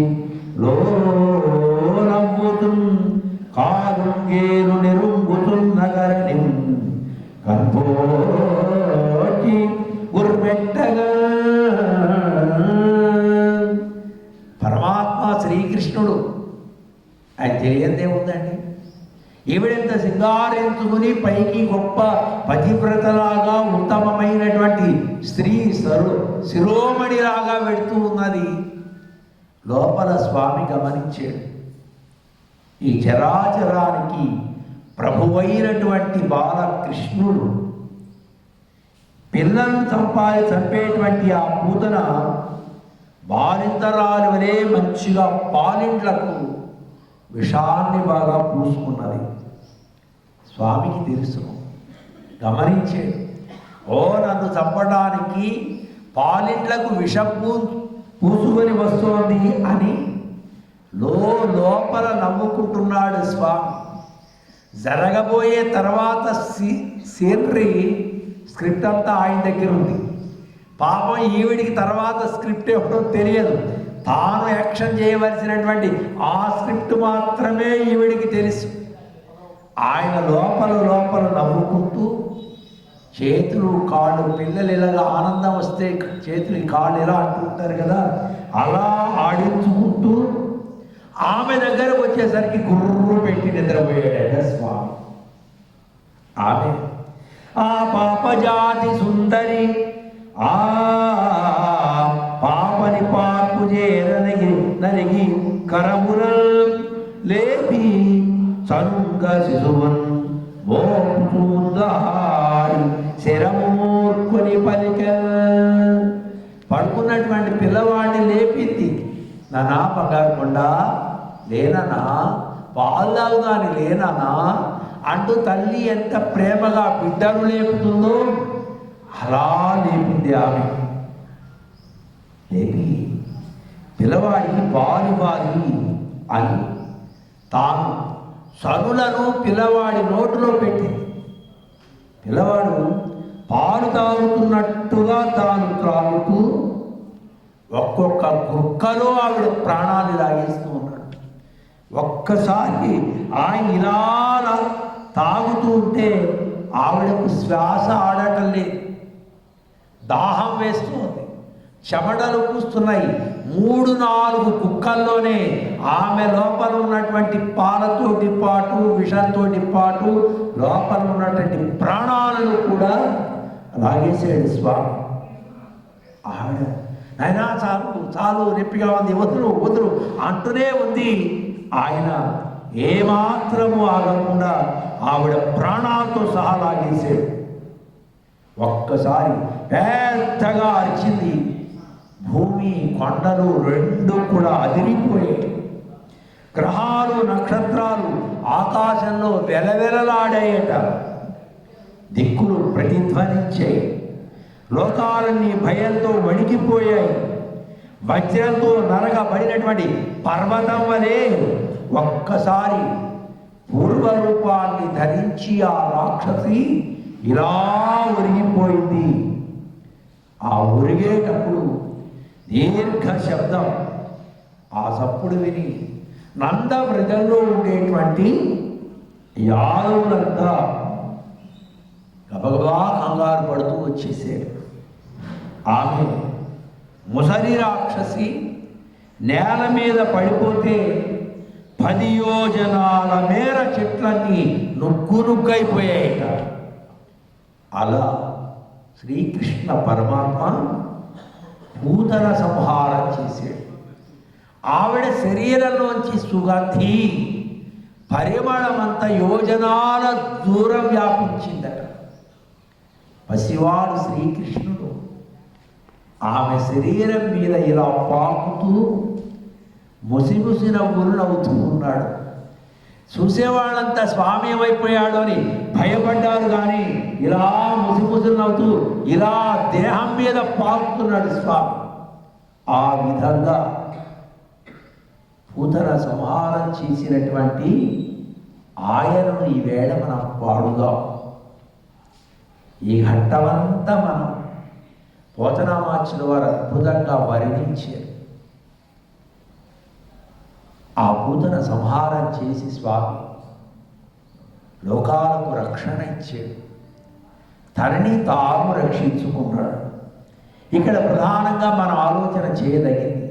లోనవ్వుతున్ కారుంగేరు నెరుంగుతున్న కరణిం కన్పోటి గుర్మెట్టగా. పరమాత్మ శ్రీకృష్ణుడు ఆయన తెలియందే ఉందండి. ఈవిడెంత సింగారెంచుకుని పైకి గొప్ప పతివ్రతలాగా ఉత్తమమైనటువంటి స్త్రీ శిరోమణిలాగా వెడుతూ ఉన్నది. లోపల స్వామి గమనించాడు. ఈ చరాచరానికి ప్రభువైనటువంటి బాలకృష్ణుడు పిల్లలను చంపేటువంటి ఆ పూతన బాలింతరాలు వలె మంచిగా పాలింట్లకు విషాన్ని బాగా పూసుకున్నది. స్వామికి తెలుసు, గమనించాడు. ఓ నన్ను చంపడానికి పాలింట్లకు విషం పూసుకొని వస్తోంది అని లోపల నవ్వుకుంటున్నాడు స్వామి. జరగబోయే తర్వాత సీనరీ స్క్రిప్ట్ అంతా ఆయన దగ్గర ఉంది. పాపం ఈవిడికి తర్వాత స్క్రిప్ట్ ఎప్పుడో తెలియదు. తాను యాక్షన్ చేయవలసినటువంటి ఆ స్క్రిప్ట్ మాత్రమే ఈవిడికి తెలుసు. ఆయన లోపల నవ్వుకుంటూ చేతులు కాళ్ళు, పిల్లలు ఇలాగా ఆనందం వస్తే చేతులు కాళ్ళు ఇలా అంటుంటారు కదా, అలా ఆడించుకుంటూ ఆమె దగ్గరకు వచ్చేసరికి గుర్రు పెట్టి నిద్రపోయాడట స్వామి. ఆమె ఆ పాపజాతి సుందరి ఆ పాపని పార్పు నరిగి కరమురల్ లేపి సరుంగ శిశువన్ మోపుదారి శరమూర్కొని పలిక. పడుకున్నటువంటి పిల్లవాడిని లేపింది. నానా బంగారు కొండ లేనన్నా, పాలు తాగుదాని లేనన్నా అంటూ తల్లి ఎంత ప్రేమగా బిడ్డను లేపుతుందో అలా లేపింది ఆమె. లేపి పిల్లవాడికి పాలు బాది అని తాను సరులను పిల్లవాడి నోటిలో పెట్టింది. పిల్లవాడు పాలు తాగుతున్నట్టుగా తాను త్రాగుతూ ఒక్కొక్క గుక్కలో ఆవిడ ప్రాణాలు లాగేస్తూ ఉన్నాడు. ఒక్కసారి ఆయన ఇలా తాగుతూ ఉంటే ఆవిడకు శ్వాస ఆడటం లేదు, దాహం వేస్తుంది, చెమటలు పూస్తున్నాయి. 3-4 కుక్కల్లోనే ఆమె లోపల ఉన్నటువంటి పాలతోటి పాటు విషంతోటి పాటు లోపల ఉన్నటువంటి ప్రాణాలను కూడా లాగేసాడు స్వామి. ఆవిడ నాయనా చాలు నొప్పిగా ఉంది, వదులు అంటూనే ఉంది. ఆయన ఏమాత్రము ఆగకుండా ఆవిడ ప్రాణాలతో సహా లాగేసాడు. ఒక్కసారి పెద్దగా అరిచింది. భూమి కొండలు 2 కూడా అదిరిపోయాయి. గ్రహాలు నక్షత్రాలు ఆకాశంలో వెలవెలలాడాయట. దిక్కులు ప్రతిధ్వనించాయి. లోకాలన్నీ భయంతో వణికిపోయాయి. వజ్రంతో నరగబడినటువంటి పర్వతం వలె ఒక్కసారి పూర్వరూపాన్ని ధరించి ఆ రాక్షసి ఇలా ఒరిగిపోయింది. ఆ ఒరిగేటప్పుడు దీర్ఘ శబ్దం, ఆ సప్పుడు విని నందవ్రజంలో ఉండేటువంటి యాదవులంతా గబగబా కంగారు పడుతూ వచ్చేసారు. ఆమె ముసలి రాక్షసి నేల మీద పడిపోతే 10 యోజనాల మేర చెట్లన్నీ నుగ్గునుగ్గైపోయాయట. అలా శ్రీకృష్ణ పరమాత్మ పూతన సంహారం చేశాడు. ఆవిడ శరీరంలోంచి సుగంధి పరిమళమంత యోజనాల దూరం వ్యాపించిందట. పసివాడు శ్రీకృష్ణుడు ఆమె శరీరం మీద ఇలా పాకుతూ ముసిముసి నవ్వులు నవ్వుతూ ఉన్నాడు. చూసేవాళ్ళంతా స్వామి ఏమైపోయాడు అని భయపడ్డారు. కానీ ఇలా ముసిముసి నవ్వుతూ ఇలా దేహం మీద పాకుతున్నాడు స్వామి. ఆ విధంగా పూతన సంహారం చేసినటువంటి ఆయనను ఈవేళ మనం పాడుదాం. ఈ ఘట్టమంతా మనం పోతనామాచ్యుల వారు అద్భుతంగా వర్ణించారు. ఆ పూతన సంహారం చేసి స్వామి లోకాలకు రక్షణ ఇచ్చాడు, తనని తాను రక్షించుకున్నాడు. ఇక్కడ ప్రధానంగా మనం ఆలోచన చేయదగింది,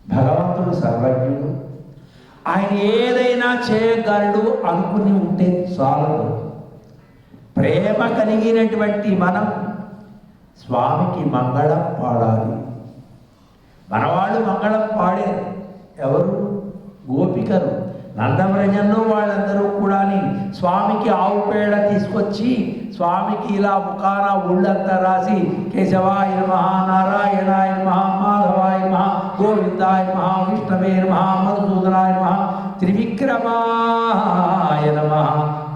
భగవంతుడు సర్వజ్ఞుడు, ఆయన ఏదైనా చేయగలడు అనుకుని ఉంటే చాలదు. ప్రేమ కలిగినటువంటి మనం స్వామికి మంగళం పాడాలి. మనవాళ్ళు మంగళం పాడారు. ఎవరు? గోపికలు నందవ్రజంలో వాళ్ళందరూ కూడా స్వామికి ఆవు పేడ తీసుకొచ్చి స్వామికి ఇలా ముఖాన ఒళ్ళంతా రాసి కేశవాయ నమః, నారాయణాయ నమః, మాధవాయ నమః, గోవిందాయ నమః, విష్ణవే నమః, మధుసూదనాయ నమః, త్రివిక్రమాయ నమః,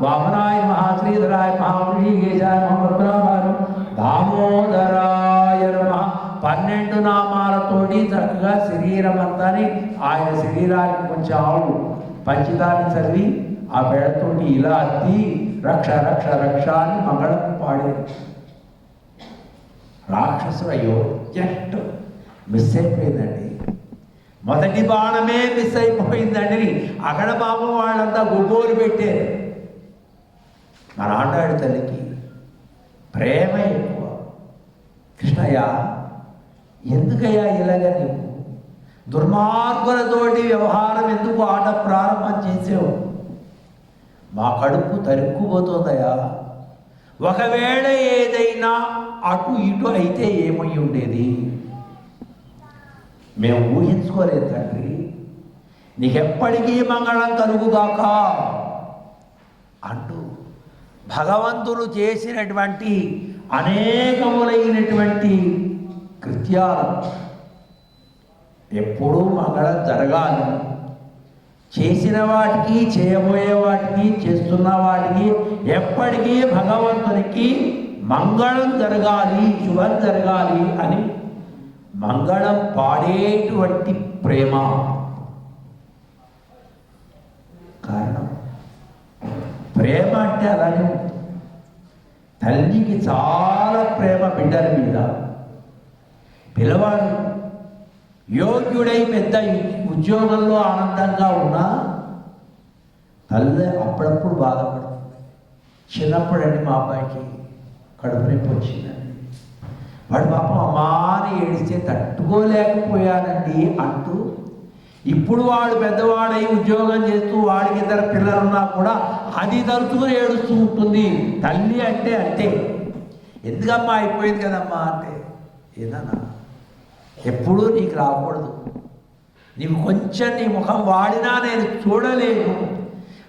వామనాయ నమః, శ్రీధరాయ నమః, ఋషికేశాయ నమః, పద్మనాభాయ నమః, దామోదరాయ నమః 12 నామాలతోటి చక్కగా శరీరం అంతాని ఆయన శరీరానికి కొంచెం ఆవు పంచిదాన్ని చదివి ఆ పేడతోటి ఇలా అద్ది రక్ష రక్ష రక్ష అని మంగళం పాడేది. రాక్షసుడు అయ్యో జస్ట్ మిస్ అయిపోయిందండి, మొదటి బాణమే మిస్ అయిపోయిందండి. అక్కడ పాపం వాళ్ళంతా గుబ్బోలు పెట్టారు. మన ఆండాడి తల్లికి ప్రేమ ఎక్కువ. కృష్ణయ్య ఎందుకయ్యా ఇలాగ నీవు దుర్మార్గులతోటి వ్యవహారం ఎందుకు ఆట ప్రారంభం చేసావు? మా కడుపు తరుక్కుపోతుందయా. ఒకవేళ ఏదైనా అటు ఇటు అయితే ఏమై ఉండేది? మేము ఊహించుకోలేదు తండ్రి, నీకెప్పటికీ మంగళం కలుగుగాక అంటూ భగవంతుడు చేసినటువంటి అనేకములైనటువంటి కృత్యాలు ఎప్పుడూ మంగళం జరగాలి. చేసిన వాటికి, చేయబోయే వాటికి, చేస్తున్న వాటికి ఎప్పటికీ భగవంతునికి మంగళం జరగాలి, శుభం జరగాలి అని మంగళం పాడేటువంటి ప్రేమ. కారణం ప్రేమ అంటే అలాగే తల్లికి చాలా ప్రేమ బిడ్డల మీద. పిల్లవాడు యోగ్యుడై పెద్ద ఉద్యోగంలో ఆనందంగా ఉన్నా తల్లి అప్పుడప్పుడు బాధపడుతుంది. చిన్నప్పుడండి మా అబ్బాయికి కడుపు నొప్పి వచ్చిందండి, వాడు పాపం అమ్మా అని ఏడిస్తే తట్టుకోలేకపోయానండి అంటూ, ఇప్పుడు వాడు పెద్దవాడై ఉద్యోగం చేస్తూ వాడికి 2 పిల్లలున్నా కూడా అది తలుచుకుని ఏడుస్తూ ఉంటుంది. తల్లి అంటే అంతే. ఎందుకమ్మా అయిపోయింది కదమ్మా అంటే, ఏదన్నా ఎప్పుడూ నీకు రాకూడదు, నీవు కొంచెం నీ ముఖం వాడినా నేను చూడలేను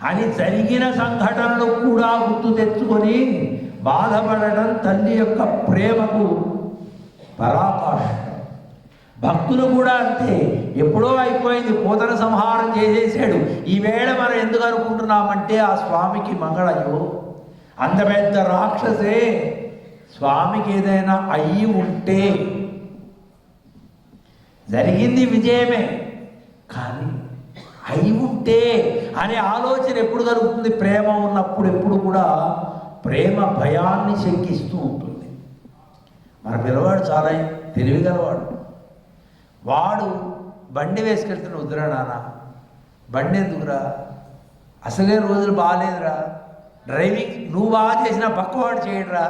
అని జరిగిన సంఘటనలు కూడా గుర్తు తెచ్చుకొని బాధపడటం తల్లి యొక్క ప్రేమకు పరాకాష్ఠ. భక్తులు కూడా అంతే. ఎప్పుడో అయిపోయింది, పూతన సంహారం చేసేసాడు, ఈవేళ మనం ఎందుకు అనుకుంటున్నామంటే ఆ స్వామికి మంగళయో. అంత పెద్ద రాక్షసే స్వామికి ఏదైనా అయ్యి ఉంటే జరిగింది విజయమే, కానీ అయి ఉంటే అనే ఆలోచన ఎప్పుడు కలుగుతుంది? ప్రేమ ఉన్నప్పుడు ఎప్పుడు కూడా ప్రేమ భయాన్ని శంకిస్తూ ఉంటుంది. మన పిల్లవాడు చాలా తెలివిగలవాడు. వాడు బండి వేసుకెళ్తున్న వద్దురా నాన్న, బండి ఎందుకురా, అసలే రోజులు బాగాలేదురా, డ్రైవింగ్ నువ్వు బాగా చేసినా పక్కవాడు చేయడురా.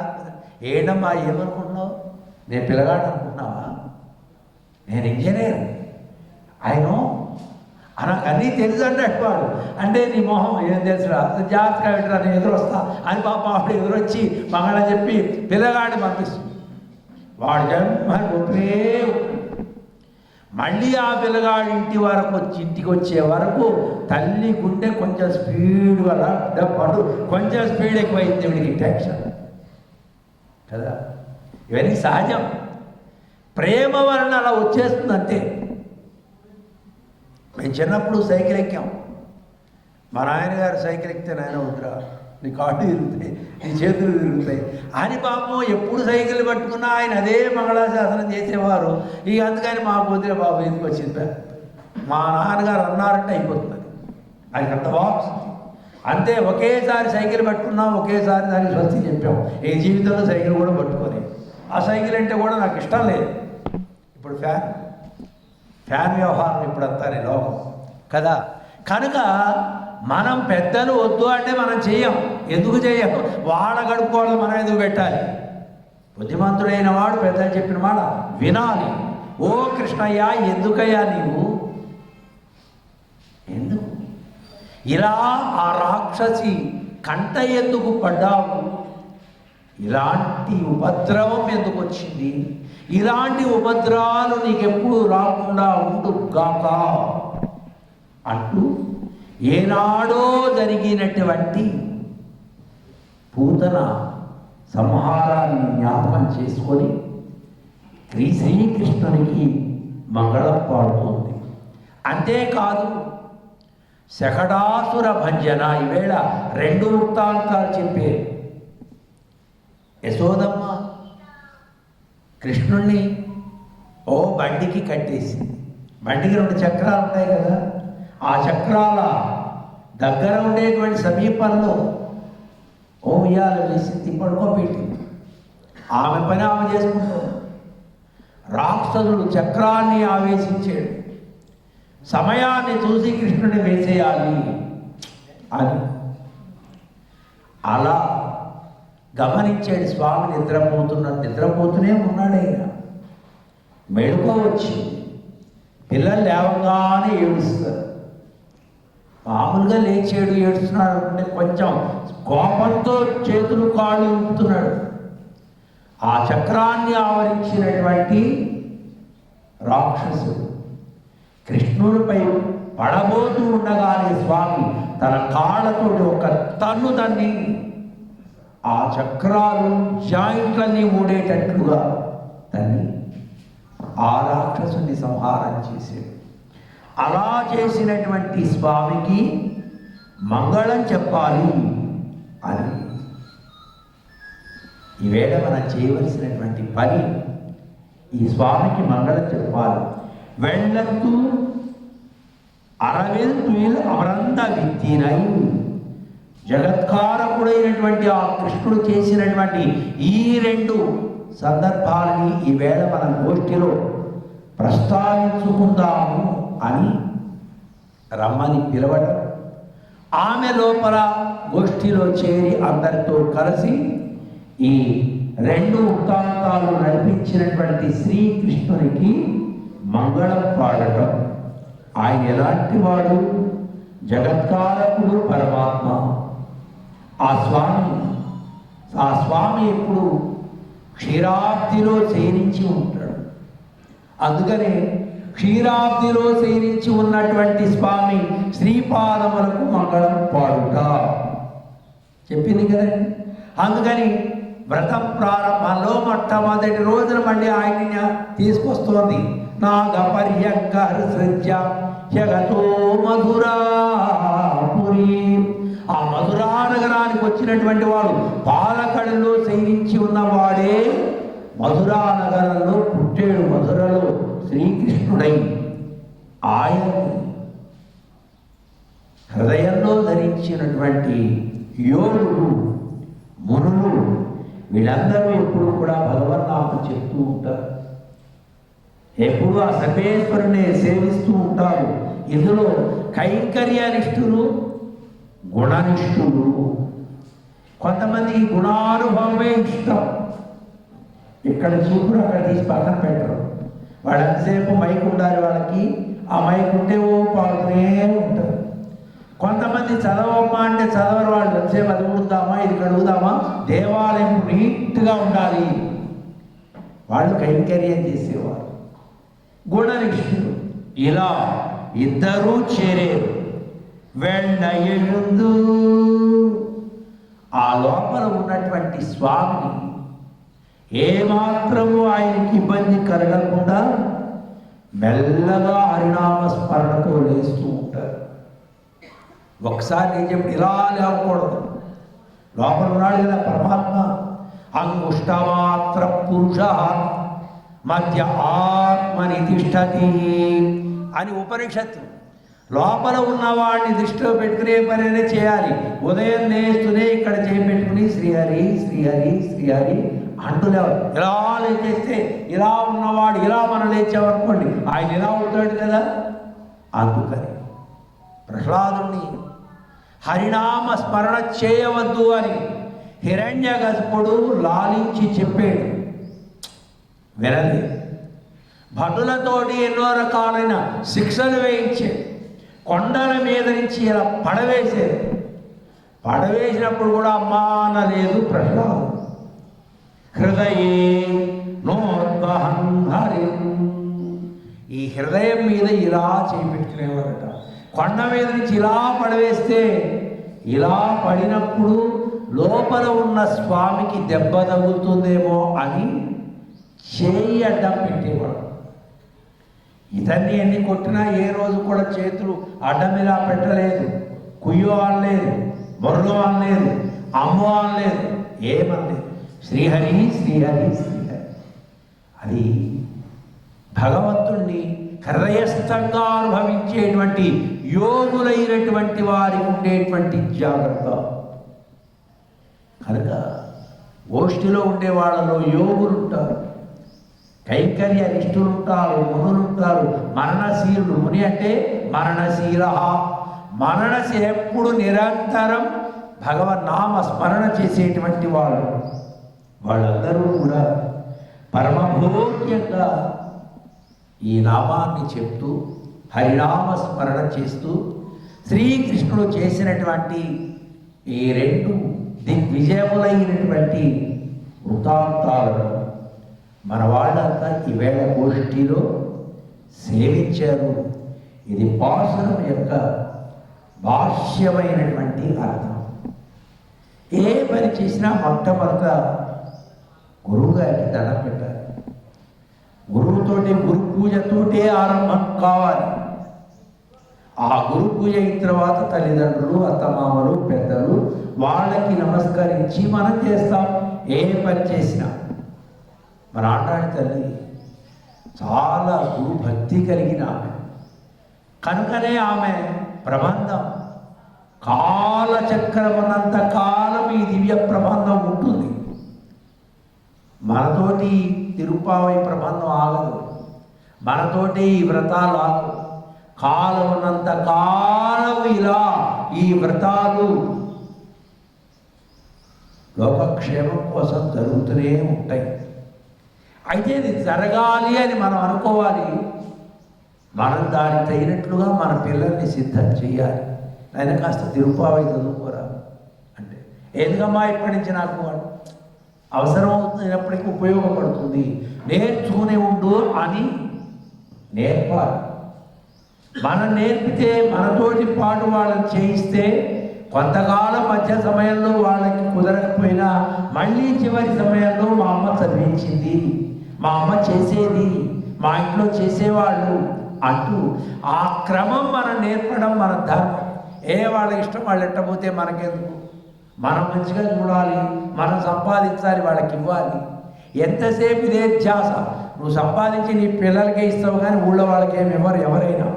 ఏడమ్మా ఏమనుకుంటున్నావు? నేను పిల్లగాడు అనుకుంటున్నావా? నేను ఇంజనీర్, ఆయన నాకు అన్నీ తెలుసు అంటే వాడు. అంటే నీ మొహం ఏం తెలుసురా, జాగ్రత్తగా పెట్టరా, నేను ఎదురొస్తా అని పాప ఆవిడ ఎదురొచ్చి మంగళం చెప్పి పిల్లగాడిని పంపిస్తుంది. వాడు జన్మని ఒకే మళ్ళీ ఆ పిల్లగాడి ఇంటికి వచ్చే వరకు తల్లి గుండె కొంచెం స్పీడ్ వల్ల పడు, కొంచెం స్పీడ్ ఎక్కువైంది వీడికి టెన్షన్ కదా. ఇవన్నీ సహజం, ప్రేమ వలన అలా వచ్చేస్తుంది అంతే. మేము చిన్నప్పుడు సైకిల్ ఎక్కాం. మా నాయనగారు సైకిల్ ఎక్కితే నాయన వద్దురా, నీ కాళ్ళు తిరుగుతాయి, నీ చేతులు తిరుగుతాయి అని పాపం ఎప్పుడు సైకిల్ పట్టుకున్నా ఆయన అదే మంగళాశాసనం చేసేవారు. ఇక అందుకని మా పొద్దున బాబు ఎందుకు వచ్చింది, మా నాన్నగారు అన్నారంటే అయిపోతుంది. ఆయనకి అంత బాక్స్ అంతే. ఒకేసారి సైకిల్ పట్టుకున్నాం, ఒకేసారి దానికి స్వస్తి చెప్పాం. ఈ జీవితంలో సైకిల్ కూడా పట్టుకొని, ఆ సైకిల్ అంటే కూడా నాకు ఇష్టం లేదు. ఇప్పుడు ఫ్యాన్ వ్యవహారం ఇప్పుడు అంతా లోకం కదా. కనుక మనం పెద్దలు వద్దు అంటే మనం చెయ్యం. ఎందుకు చెయ్యం? వాళ్ళ గడుపుకోవడం మనం ఎందుకు పెట్టాలి? బుద్ధిమంతుడైన వాడు పెద్దలు చెప్పిన మాట వినాలి. ఓ కృష్ణయ్య, ఎందుకయ్యా నీవు ఎందుకు ఇలా ఆ రాక్షసి కంట ఎందుకు పడ్డావు? ఇలాంటి ఉపద్రవం ఎందుకు వచ్చింది? ఇలాంటి ఉపద్రవాలు నీకెప్పుడు రాకుండా ఉండుగాక అంటూ ఏనాడో జరిగినటువంటి పూతన సంహారాన్ని జ్ఞాపకం చేసుకొని శ్రీకృష్ణునికి మంగళం పాడుతోంది. అంతేకాదు శకటాసుర భంజన. ఈవేళ 2 వృత్తాంతాలు చెప్పే యశోదమ్మ కృష్ణుణ్ణి బండికి కట్టేసింది. బండికి 2 చక్రాలు ఉంటాయి కదా, ఆ చక్రాల దగ్గర ఉండేటువంటి సమీపంలో ఉయ్యాల వేసి పడుకోబెట్టింది. ఆమె పని ఆమె చేసుకుంటాం. రాక్షసుడు చక్రాన్ని ఆవేశించాడు. సమయాన్ని చూసి కృష్ణుని వేసేయాలి అని అలా గమనించాడు స్వామి. నిద్రపోతూనే ఉన్నాడు. ఆయన మెడుకోవచ్చు. పిల్లలు లేవగానే ఏడుస్తారు. మామూలుగా లేచాడు ఏడుస్తున్నాడు అంటే కొంచెం కోపంతో చేతులు కాళ్ళు ఊపుతున్నాడు. ఆ చక్రాన్ని ఆవరించినటువంటి రాక్షసుడు కృష్ణుడిపై పడబోతూ ఉండగానే స్వామి తన కాళ్ళతోటి ఒక తన్ను తన్ని ఆ చక్రాలు జాయింట్లన్నీ ఊడేటట్లుగా తన్ని ఆ రాక్షసుని సంహారం చేశాడు. అలా చేసినటువంటి స్వామికి మంగళం చెప్పాలి అని ఈవేళ మనం చేయవలసినటువంటి పని ఈ స్వామికి మంగళం చెప్పాలి. వెళ్ళత్తు అరవిల్ తుయిల్ అమరంత విత్తినై జగత్కారకుడైనటువంటి ఆ కృష్ణుడు చేసినటువంటి ఈ 2 సందర్భాలని ఈవేళ మన గోష్ఠిలో ప్రస్తావించుకుందాము అని రమ్మని పిలవటం, ఆమె లోపల గోష్ఠిలో చేరి అందరితో కలిసి ఈ 2 వృత్తాంతాలు నడిపించినటువంటి శ్రీకృష్ణునికి మంగళం పాడటం. ఆయన ఎలాంటి వాడు? జగత్కారకుడు, పరమాత్మ. ఆ స్వామి ఎప్పుడు క్షీరాబ్దిలో శయనించి ఉంటాడు. అందుకనే క్షీరాబ్దిలో శయనించి ఉన్నటువంటి స్వామి శ్రీపాదములకు మంగళం పాడుట చెప్పింది కదండి. అందుకని వ్రతం ప్రారంభంలో మొట్టమొదటి రోజున మళ్ళీ ఆయన్ని తీసుకొస్తోంది. నాగపర్యంక హృసృజ్య జగతో మధురాపురి. ఆ మధురా నగరానికి వచ్చినటువంటి వాడు పాలకడలో శయనించి ఉన్నవాడే మధురా నగరంలో పుట్టాడు. మధురలో శ్రీకృష్ణుడై ఆయన హృదయంలో ధరించినటువంటి యోగులు, మునులు వీళ్ళందరూ ఎప్పుడు కూడా భగవన్నామం చెప్తూ ఉంటారు. ఎప్పుడు ఆ సర్వేశ్వరుని సేవిస్తూ ఉంటారు. ఇందులో కైంకర్యనిష్ఠులు, గుణనిష్ఠులు. కొంతమంది గుణానుభవమే ఇష్టం. ఇక్కడ చూపుడు అక్కడ తీసి పక్కన పెట్టరు. వాడు ఎంతసేపు మైక్ ఉండాలి వాళ్ళకి. ఆ మైక్ ఉంటే పాడుతూనే ఉంటారు. కొంతమంది చదవమ్మా అంటే చదవరు. వాళ్ళు ఎంతసేపు అది ఉందామా ఇది కడుగుదామా, దేవాలయం నీట్గా ఉండాలి. వాళ్ళు కైంకర్యం చేసేవారు. గుణనిష్ఠులు. ఇలా ఇద్దరూ చేరేరు. వెండ ఎഴുందు ఆ లోపల ఉన్నటువంటి స్వామిని ఏమాత్రము ఆయనకి ఇబ్బంది కలగకుండా మెల్లగా హరినామ స్మరణతో లేస్తూ ఉంటారు. ఒకసారి నేను చెప్పి ఇలా లేవకూడదు. లోపల ఉన్నాడు కదా పరమాత్మ. అంగుష్టమాత్ర పురుష మధ్య ఆత్మని తిష్టతి అని ఉపనిషత్తు. లోపల ఉన్నవాడిని దృష్టిలో పెట్టుకునే పనినే చేయాలి. ఉదయం లేస్తూనే ఇక్కడ చేపెట్టుకుని శ్రీహరి శ్రీహరి శ్రీహరి అంటులేవారు. ఇలా లేచేస్తే ఇలా ఉన్నవాడు ఇలా మనం లేచామనుకోండి ఆయన ఇలా అవుతాడు కదా. అందుకని ప్రహ్లాదుని హరినామ స్మరణ చేయవద్దు అని హిరణ్యకశిపుడు లాలించి చెప్పాడు. వినది. భటులతోటి ఎన్నో రకాలైన శిక్షలు వేయించాడు. కొండల మీద నుంచి ఇలా పడవేసేది. పడవేసినప్పుడు కూడా అమ్మా అనలేదు ప్రహ్లాదు. హృదయే నోద్వహం హరి. ఈ హృదయం మీద ఇలా చేపెట్టుకునేవారట. కొండ మీద నుంచి ఇలా పడవేస్తే ఇలా పడినప్పుడు లోపల ఉన్న స్వామికి దెబ్బ తగులుతుందేమో అని చేయి అడ్డం పెట్టేవాడు. ఇతన్ని ఎన్ని కొట్టినా ఏ రోజు కూడా చేతులు అడ్డం ఇలా పెట్టలేదు, కుయ్యో అనలేదు, మొరలో అనలేదు, అమ్మో అనలేదు, ఏమనలేదు. శ్రీహరి శ్రీహరి శ్రీహరి. అది భగవంతుణ్ణి హృదయస్థంగా అనుభవించేటువంటి యోగులైనటువంటి వారికి ఉండేటువంటి జాగ్రత్త. కనుక గోష్ఠిలో ఉండే వాళ్ళలో యోగులు ఉంటారు, కైంకర్య నిష్ఠులు ఉంటారు, మునులు ఉంటారు, మరణశీలుడు. ముని అంటే మరణశీల. ఎప్పుడు నిరంతరం భగవన్నామ స్మరణ చేసేటువంటి వాళ్ళు. వాళ్ళందరూ కూడా పరమభోగ్యంగా ఈ నామాన్ని చెప్తూ హరినామ స్మరణ చేస్తూ శ్రీకృష్ణుడు చేసినటువంటి ఈ రెండు దిగ్విజయములైనటువంటి వృత్తాంతాలను మన వాళ్ళంతా ఈవేళ గోష్ఠిలో సేవించారు. ఇది పాసురం యొక్క భాష్యమైనటువంటి అర్థం. ఏ పని చేసినా మొట్టమొదట గురువు గారికి దండం పెట్టాలి. గురువుతోటి గురు పూజతోటే ఆరంభం కావాలి. ఆ గురు పూజ అయిన తర్వాత తల్లిదండ్రులు, అత్తమామలు, పెద్దలు వాళ్ళకి నమస్కరించి మనం చేస్తాం. ఏ పని చేసినా మన ఆనాడి తల్లి చాలా గురు భక్తి కలిగిన ఆమె. కనుకనే ఆమె ప్రబంధం కాలచక్రమునంత కాలం ఈ దివ్య ప్రబంధం ఉంటుంది. మనతోటి తిరుపావై ప్రబంధం ఆగదు, మనతోటి ఈ వ్రతాలు ఆగదు. కాలమునంత కాలం ఇలా ఈ వ్రతాలు లోకక్షేమం కోసం జరుగుతూనే ఉంటాయి. అయితే ఇది జరగాలి అని మనం అనుకోవాలి. మనం దానికి తగినట్లుగా మన పిల్లల్ని సిద్ధం చేయాలి. ఆయన కాస్త తిరుపావై చదువుకోరా అంటే, ఎందుకమ్మా ఇప్పటి నుంచి నాకు అవసరం అవుతున్నప్పటికీ ఉపయోగపడుతుంది, నేర్చుకుని ఉండు అని నేర్పాలి. మనం నేర్పితే మనతోటి పాటు వాళ్ళని చేయిస్తే కొంతకాలం మధ్య సమయంలో వాళ్ళకి కుదరకపోయినా మళ్ళీ చివరి సమయంలో మా అమ్మ చదివించింది, మా అమ్మ చేసేది, మా ఇంట్లో చేసేవాళ్ళు అంటూ ఆ క్రమం మనం నేర్పడం మన ధర్మం. వాళ్ళ ఇష్టం వాళ్ళు ఎట్టబోతే మనకెందుకు? మనం మంచిగా చూడాలి, మనం సంపాదించాలి, వాళ్ళకి ఇవ్వాలి. ఎంతసేపు ఇదే ధ్యాస. నువ్వు సంపాదించి నీ పిల్లలకే ఇస్తావు కానీ ఊళ్ళో వాళ్ళకేమి ఇవ్వరు ఎవరైనా.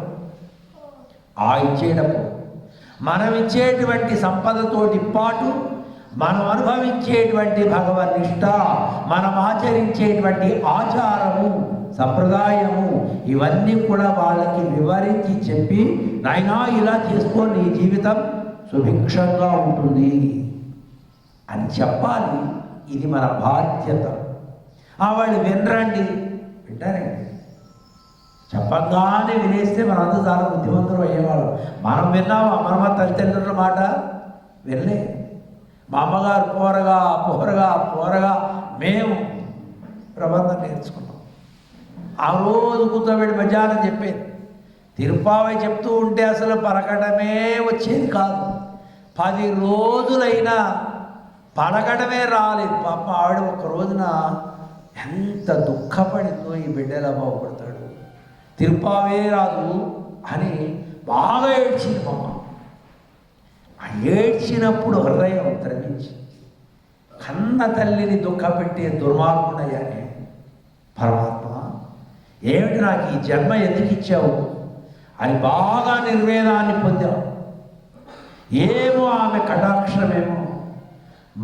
ఆ ఇచ్చేటప్పుడు మనం ఇచ్చేటువంటి సంపదతోటి పాటు మనం అనుభవించేటువంటి భగవన్నిష్ట, మనం ఆచరించేటువంటి ఆచారము, సంప్రదాయము, ఇవన్నీ కూడా వాళ్ళకి వివరించి చెప్పి, నాయనా ఇలా చేసుకో, నీ జీవితం సుభిక్షంగా ఉంటుంది అని చెప్పాలి. ఇది మన బాధ్యత. వాళ్ళు వినరండి, వింటారండి. చెప్పగానే వినేస్తే మనంతా చాలా బుద్ధిమంతులు అయ్యేవాళ్ళం. మనం విన్నాము, మన తల్లిదండ్రుల మాట వినలే. మా అమ్మగారు పోరగా మేము ప్రబంధం నేర్చుకున్నాం. ఆ రోజు కూర్చోబెట్టి మధ్యాహ్నం చెప్పేది. తిరుపావై చెప్తూ ఉంటే అసలు పలకడమే వచ్చేది కాదు. 10 రోజులైనా పలకడమే రాలేదు. పాప ఆవిడ ఒక రోజున ఎంత దుఃఖపడిందో, ఈ బిడ్డలా బాగుపడతాడు, తిరుపావే రాదు అని బాగా ఏడ్చింది మా అమ్మ. ఆ ఏడ్చినప్పుడు హృదయం ద్రవించి, కన్న తల్లిని దుఃఖపెట్టే దుర్మార్గుడయ్యానే, పరమాత్మ ఏమిటి నాకు ఈ జన్మ ఎందుకు ఇచ్చావు అని బాగా నిర్వేదాన్ని పొందాం. ఏమో ఆమె కటాక్షమేమో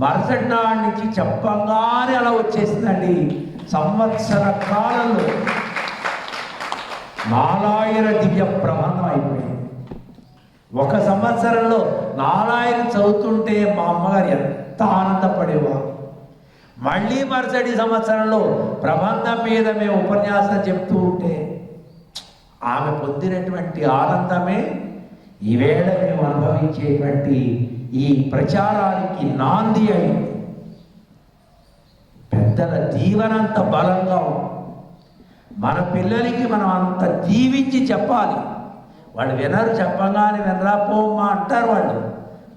మరుసటి నాటి నుంచి చెప్పంగానే అలా వచ్చేసిందండి. సంవత్సర కాలంలో 4000 దివ్య ప్రబంధం అయిపోయింది. 1 సంవత్సరంలో 4000 చదువుతుంటే మా అమ్మగారు ఎంత ఆనందపడేవారు. మళ్ళీ మరుసటి సంవత్సరంలో ప్రబంధం మీద మేము ఉపన్యాసం చెప్తూ ఉంటే ఆమె పొందినటువంటి ఆనందమే ఈవేళ మేము అనుభవించేటువంటి ఈ ప్రచారానికి నాంది అయింది. పెద్దల దీవెనంత బలంగా ఉంది. మన పిల్లలకి మనం అంత దీవించి చెప్పాలి. వాళ్ళు వినరు, చెప్పంగానే వినరా పోమ్మా అంటారు.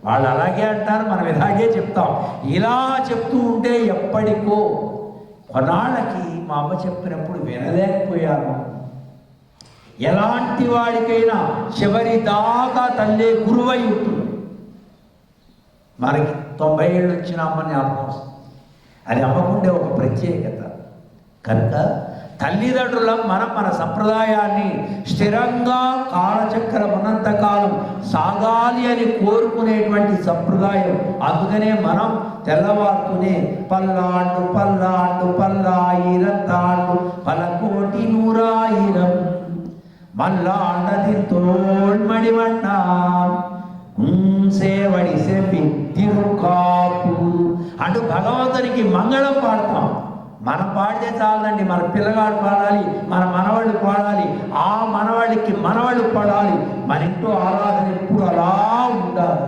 వాళ్ళు అలాగే అంటారు, మనం ఇలాగే చెప్తాం. ఇలా చెప్తూ ఉంటే ఎప్పటికో కొన్నాళ్ళకి మా అమ్మ చెప్పినప్పుడు వినలేకపోయాను. ఎలాంటి వాడికైనా చివరి దాకా తల్లే గురువై ఉంటుంది. మనకి 90 ఏళ్ళు వచ్చిన అమ్మ జ్ఞాపకం వస్తుంది. అది అమ్మకుండే ఒక ప్రత్యేకత. కనుక తల్లిదండ్రులం మనం మన సంప్రదాయాన్ని స్థిరంగా కాలచక్రం ఉన్నంతకాలం సాగాలి అని కోరుకునేటువంటి సంప్రదాయం. అందుకనే మనం తెల్లవారుతూనే పల్లాండు పల్లాండు పల్లాయిరత్తాండు పలకోటి నూరాయిరం మల్లాండది తోల్మడివన్నా సేవడి సెప్పి తిరుకాపు అంటూ భగవంతునికి మంగళం పాడతాం. మనం పాడితే చాలండి, మన పిల్లగాడు పాడాలి, మన మనవాళ్ళు పాడాలి, ఆ మనవాళ్ళకి మనవాళ్ళు పాడాలి. మన ఇంట్లో ఆరాధన ఎప్పుడు అలా ఉండాలి.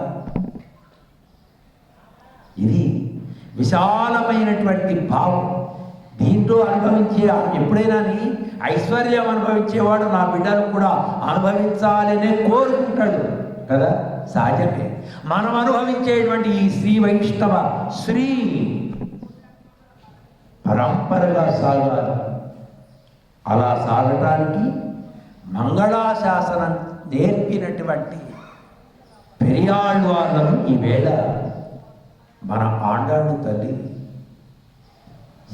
ఇది విశాలమైనటువంటి భావం. దీంట్లో అనుభవించే ఎప్పుడైనా ఐశ్వర్యం అనుభవించేవాడు నా బిడ్డలు కూడా అనుభవించాలనే కోరుకుంటాడు కదా, సహజమే. మనం అనుభవించేటువంటి ఈ శ్రీ వైష్ణవ శ్రీ పరంపరగా సాగాలి. అలా సాగటానికి మంగళాశాసనం నేర్పినటువంటి పెరియాళ్వార్లను ఈవేళ మన ఆండాళ్ళు తల్లి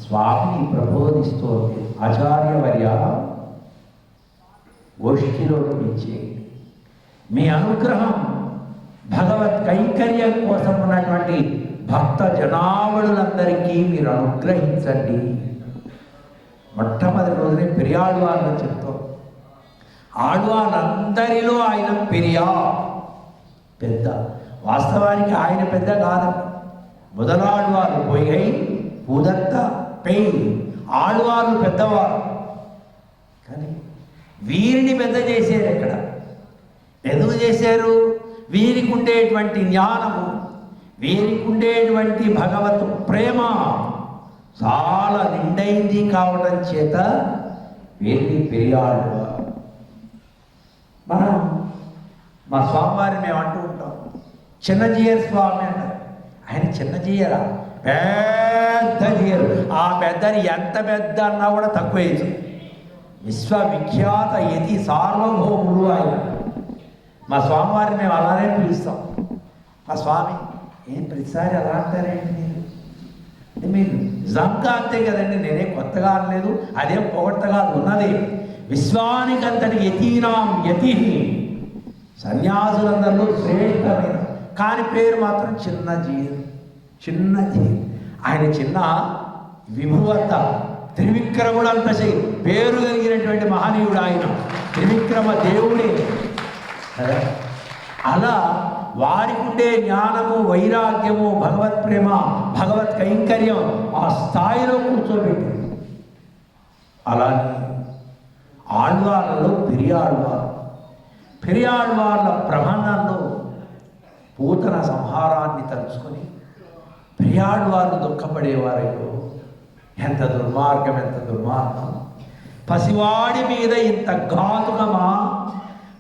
స్వామిని ప్రబోధిస్తోంది. ఆచార్యవర్య గోష్ఠిలోకి ఇచ్చే మీ అనుగ్రహం భగవత్ కైంకర్యం కోసం ఉన్నటువంటి భక్త జనావళులందరికీ మీరు అనుగ్రహించండి. మొట్టమొదటి రోజునే పెరియాళ్వార్లు చెప్తాం. ఆళ్వార్లందరిలో ఆయన పెరియా పెద్ద. వాస్తవానికి ఆయన పెద్ద కాదు. మొదలాళ్వారు పొయ్యి పూదంత పెయి, ఆళ్వార్లు పెద్దవారు. కానీ వీరిని పెద్ద చేశారు. ఎక్కడ ఎందుకు చేశారు? వీరికి ఉండేటువంటి జ్ఞానము, వీరికి ఉండేటువంటి భగవత్ ప్రేమ చాలా నిండైంది కావడం చేత వీరికి పెరియాడు. మనం మా స్వామివారిని మేము అంటూ ఉంటాం, చిన్నజీయర్ స్వామి అంటారు. ఆయన చిన్నజీయరా? పెద్ద జీయరు. ఆ పెద్దని ఎంత పెద్ద అన్నా కూడా తక్కువే. విశ్వవిఖ్యాత యతి సార్వభౌముడు ఆయన. మా స్వామివారిని మేము అలానే పిలుస్తాం. మా స్వామి ఏం ప్రతిసారి అలా అంటారేంటి మీరు? మీరు నిజంగా అంతే కదండి, నేనే కొత్తగా అనలేదు, అదేం పొగడ్తగా ఉన్నది. విశ్వానికంతటి యతీనాం యతి, సన్యాసులందరిలో శ్రేష్టమైన, కానీ పేరు మాత్రం చిన్నజీయరు. చిన్నజీయరు. ఆయన చిన్న విభువత త్రివిక్రముడు అంత పేరు కలిగినటువంటి మహనీయుడు ఆయన. త్రివిక్రమ దేవుడే కదా. అలా వారికి ఉండే జ్ఞానము, వైరాగ్యము, భగవత్ ప్రేమ, భగవత్ కైంకర్యం ఆ స్థాయిలో కూర్చోబెట్టింది. అలానే ఆళ్వార్లలో పెరియాళ్వారు. పెరియాళ్వార్ల ప్రబంధంలో పూతన సంహారాన్ని తలుచుకొని పెరియాళ్వార్లు దుఃఖపడేవారయ్యో, ఎంత దుర్మార్గం, ఎంత దుర్మార్గం! పసివాడి మీద ఇంత ఘాతుకమా?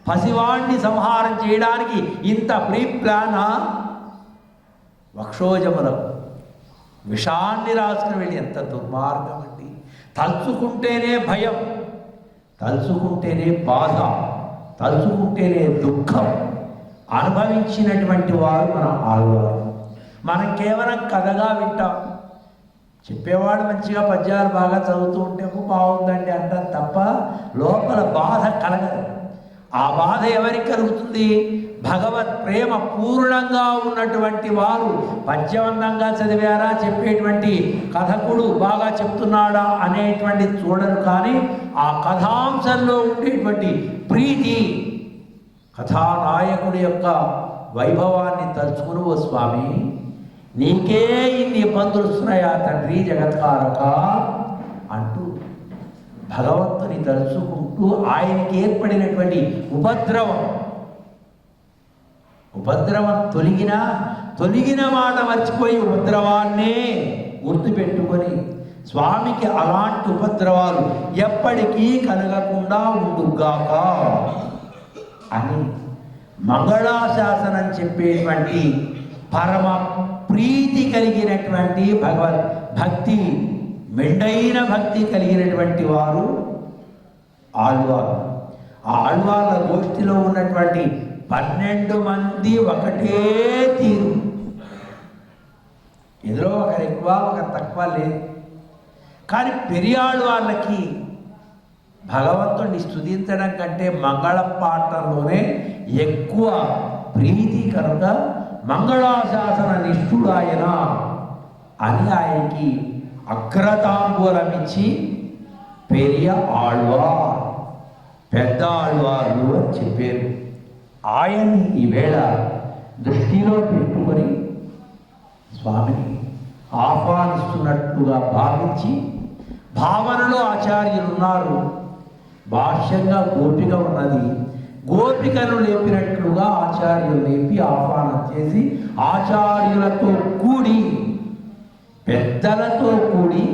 పసివాడిని సంహారం చేయడానికి ఇంత ప్రీ ప్లానా? వక్షోజములకు విషాన్ని రాసుకుని వెళ్ళి ఎంత దుర్మార్గం అండి! తలుచుకుంటేనే భయం, తలుచుకుంటేనే బాధ, తలుచుకుంటేనే దుఃఖం. అనుభవించినటువంటి వారు మన ఆళ్వారు. మనం కేవలం కథగా వింటాం. చెప్పేవాడు మంచిగా పద్యాలు బాగా చదువుతూ ఉంటే బాగుందండి అంటారు తప్ప లోపల బాధ కలగదు. ఆ బాధ ఎవరికి కలుగుతుంది? భగవత్ ప్రేమ పూర్ణంగా ఉన్నటువంటి వారు. పద్యవంతంగా చదివారా, చెప్పేటువంటి కథకుడు బాగా చెప్తున్నాడా అనేటువంటి చూడరు, కానీ ఆ కథాంశంలో ఉండేటువంటి ప్రీతి, కథానాయకుడి యొక్క వైభవాన్ని తలుచుకుని, ఓ స్వామి నీకే ఇన్ని ఇబ్బందులు వస్తున్నాయా తండ్రి జగత్కారక అంటూ భగవంతుని తలుచుకుంటూ ఆయనకి ఏర్పడినటువంటి ఉపద్రవం తొలగిన మాట మర్చిపోయి ఉపద్రవాన్నే గుర్తుపెట్టుకొని స్వామికి అలాంటి ఉపద్రవాలు ఎప్పటికీ కలగకుండా ఉండుగాక అని మంగళాశాసనం చెప్పేటువంటి పరమ ప్రీతి కలిగినటువంటి భగవద్ భక్తి, మెండైన భక్తి కలిగినటువంటి వారు ఆళ్వారు. ఆ ఆళ్వార్ల గోష్ఠిలో ఉన్నటువంటి 12 మంది ఒకటే తీరు. ఇందులో ఒకరు ఎక్కువ ఒకరు తక్కువ లేదు. కానీ పెరియాళ్వార్లకి భగవంతుడిని స్తుతించడం కంటే మంగళ పాటల్లోనే ఎక్కువ ప్రీతి కనుక మంగళాశాసన నిష్ఠుడు ఆయన అని ఆయనకి అగ్రతాంబూలం ఇచ్చి పెరియ ఆళ్వార్, పెద్ద ఆళ్వార్లు అని చెప్పారు. ఆయన్ని ఈవేళ దృష్టిలో పెట్టుకొని స్వామిని ఆహ్వానిస్తున్నట్లుగా భావించి, భావనలో ఆచార్యులు ఉన్నారు, భాష్యంగా గోపిక ఉన్నది, గోపికను లేపినట్లుగా ఆచార్యులు లేపి ఆహ్వానం చేసి ఆచార్యులతో కూడి, పెద్దలతో కూడి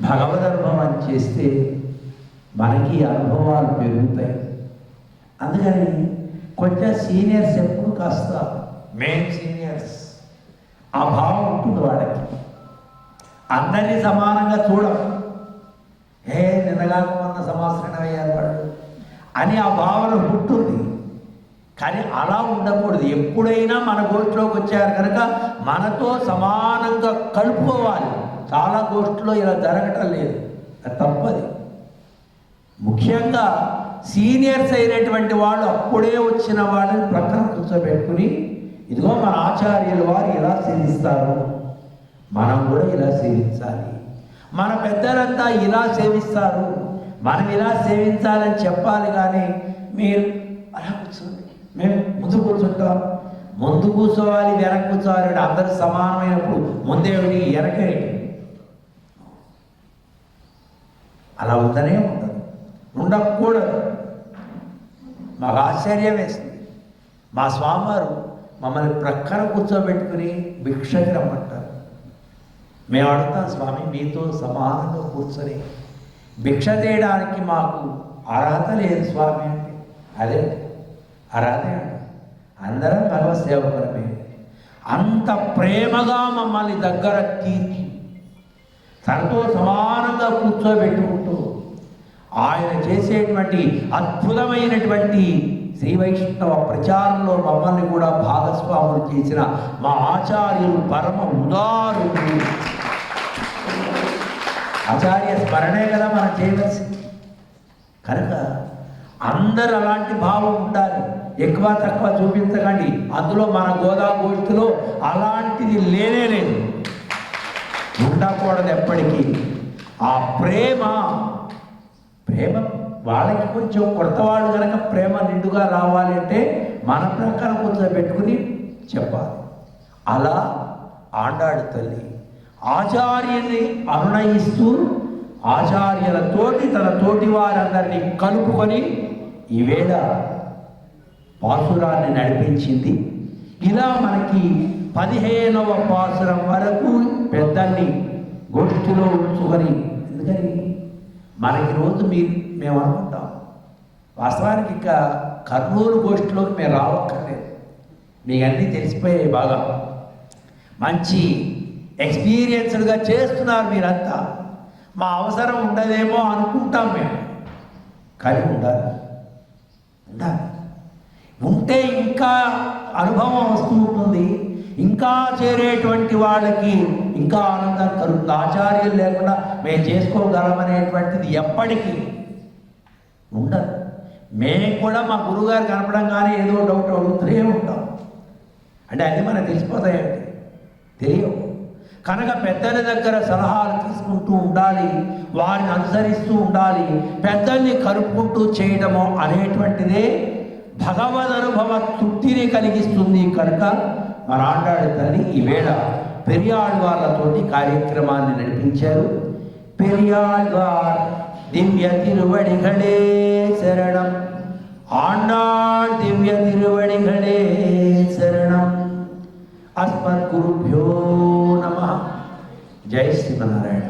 భగవద్ అనుభవం చేస్తే మనకి అనుభవాలు పెరుగుతాయి. అందుకని కొంచెం సీనియర్స్ ఎప్పుడు కాస్త మెయిన్ సీనియర్స్ ఆ భావం ఉంటుంది వాడికి. అందరినీ సమానంగా చూడం, నిన్నగాక మొన్న సంవత్సరం అయ్యారు వాళ్ళు అని ఆ భావన ఉంటుంది. కానీ అలా ఉండకూడదు. ఎప్పుడైనా మన గోష్ఠిలోకి వచ్చారు కనుక మనతో సమానంగా కలుపుకోవాలి. చాలా గోష్ఠిలో ఇలా జరగటం లేదు, అది తప్పది. ముఖ్యంగా సీనియర్స్ అయినటువంటి వాళ్ళు అప్పుడే వచ్చిన వాళ్ళని ప్రక్కన కూర్చోబెట్టుకుని, ఇదిగో మన ఆచార్యులు వారు ఇలా సేవిస్తారు, మనం కూడా ఇలా సేవించాలి, మన పెద్దలంతా ఇలా సేవిస్తారు, మనం ఇలా సేవించాలని చెప్పాలి. కానీ మీరు అలా కూర్చోండి, మేము ముందు కూర్చుంటాం, ముందు కూర్చోవాలి వెనక కూర్చోవాలి, అందరూ సమానమైనప్పుడు ముందేమిటి వెనకేమిటి, అలా ఉందనే ఉంటుంది, ఉండకూడదు. మాకు ఆశ్చర్యం వేస్తుంది. మా స్వామివారు మమ్మల్ని ప్రక్కన కూర్చోబెట్టుకుని భిక్షకి రమ్మంటారు. మేము అడుగుతాం, స్వామి మీతో సమానంగా కూర్చొని భిక్ష చేయడానికి మాకు అర్హత లేదు స్వామి అంటే. అదే అర్హత అండి, అందరం భగవత్ సేవకులమే. అంత ప్రేమగా మమ్మల్ని దగ్గర తీర్చి తనతో సమానంగా కూర్చోబెట్టుకుంటూ ఆయన చేసేటువంటి అద్భుతమైనటువంటి శ్రీ వైష్ణవ ప్రచారంలో మమ్మల్ని కూడా భాగస్వాములు చేసిన మా ఆచార్యులు పరమ ఉదారుడు. ఆచార్య స్మరణే కదా మనం చేయవలసింది. కనుక అందరూ అలాంటి భావం ఉండాలి, ఎక్కువ తక్కువ చూపించకండి. అందులో మన గోష్ఠిలో అలాంటిది లేనే లేదు, ఉండకూడదు ఎప్పటికీ. ఆ ప్రేమ వాళ్ళకి కొంచెం కొత్త వాళ్ళు కనుక ప్రేమ నిండుగా రావాలి అంటే మన ప్రక్కన కూర్చోబెట్టుకుని చెప్పాలి. అలా ఆండాడు తల్లి ఆచార్యుని అనునయిస్తూ ఆచార్యులతోటి తన తోటి వారందరినీ కలుపుకొని ఈవేళ పాసురాన్ని నడిపించింది. ఇలా మనకి 15వ పాసురం వరకు పెద్దల్ని గోష్ఠిలో ఉంచుకొని, ఎందుకని మనకి రోజు మేము అనుకుంటాం, వాస్తవానికి ఇక కర్నూలు గోష్ఠిలోకి మేము రావక్కర్లేదు, మీకు అన్నీ తెలిసిపోయాయి, బాగా మంచి ఎక్స్పీరియన్స్డ్గా చేస్తున్నారు మీరంతా. మా అవసరం ఉండదేమో అనుకుంటాం మేము, కానీ ఉండాలి. ఉంటే ఇంకా అనుభవం వస్తూ ఉంటుంది, ఇంకా చేరేటువంటి వాళ్ళకి ఇంకా ఆనందం కలుగుతుంది. ఆచార్యులు లేకుండా మేము చేసుకోగలమనేటువంటిది ఎప్పటికీ ఉండదు. మేము కూడా మా గురువుగారు కనపడంగానే ఏదో డౌట్ అడుగుతూనే ఉంటాం. అంటే అన్నీ మనకు తెలిసిపోతాయండి, తెలియవు. కనుక పెద్దల దగ్గర సలహాలు తీసుకుంటూ ఉండాలి, వారిని అనుసరిస్తూ ఉండాలి. పెద్దల్ని కలుపుకుంటూ చేయడము అనేటువంటిదే భగవద్ అనుభవ తృప్తిని కలిగిస్తుంది. కనుక మన ఆండాడు తల్లి ఈవేళ పెరియాళ్వార్లతోటి కార్యక్రమాన్ని నడిపించారు. పెరియాళ్వార్ దివ్య తిరువడిగళే శరణం, ఆండాళ్ దివ్య తిరువడిగళే శరణం. అస్మద్గురుభ్యో నమః. జై శ్రీమన్నారాయణ.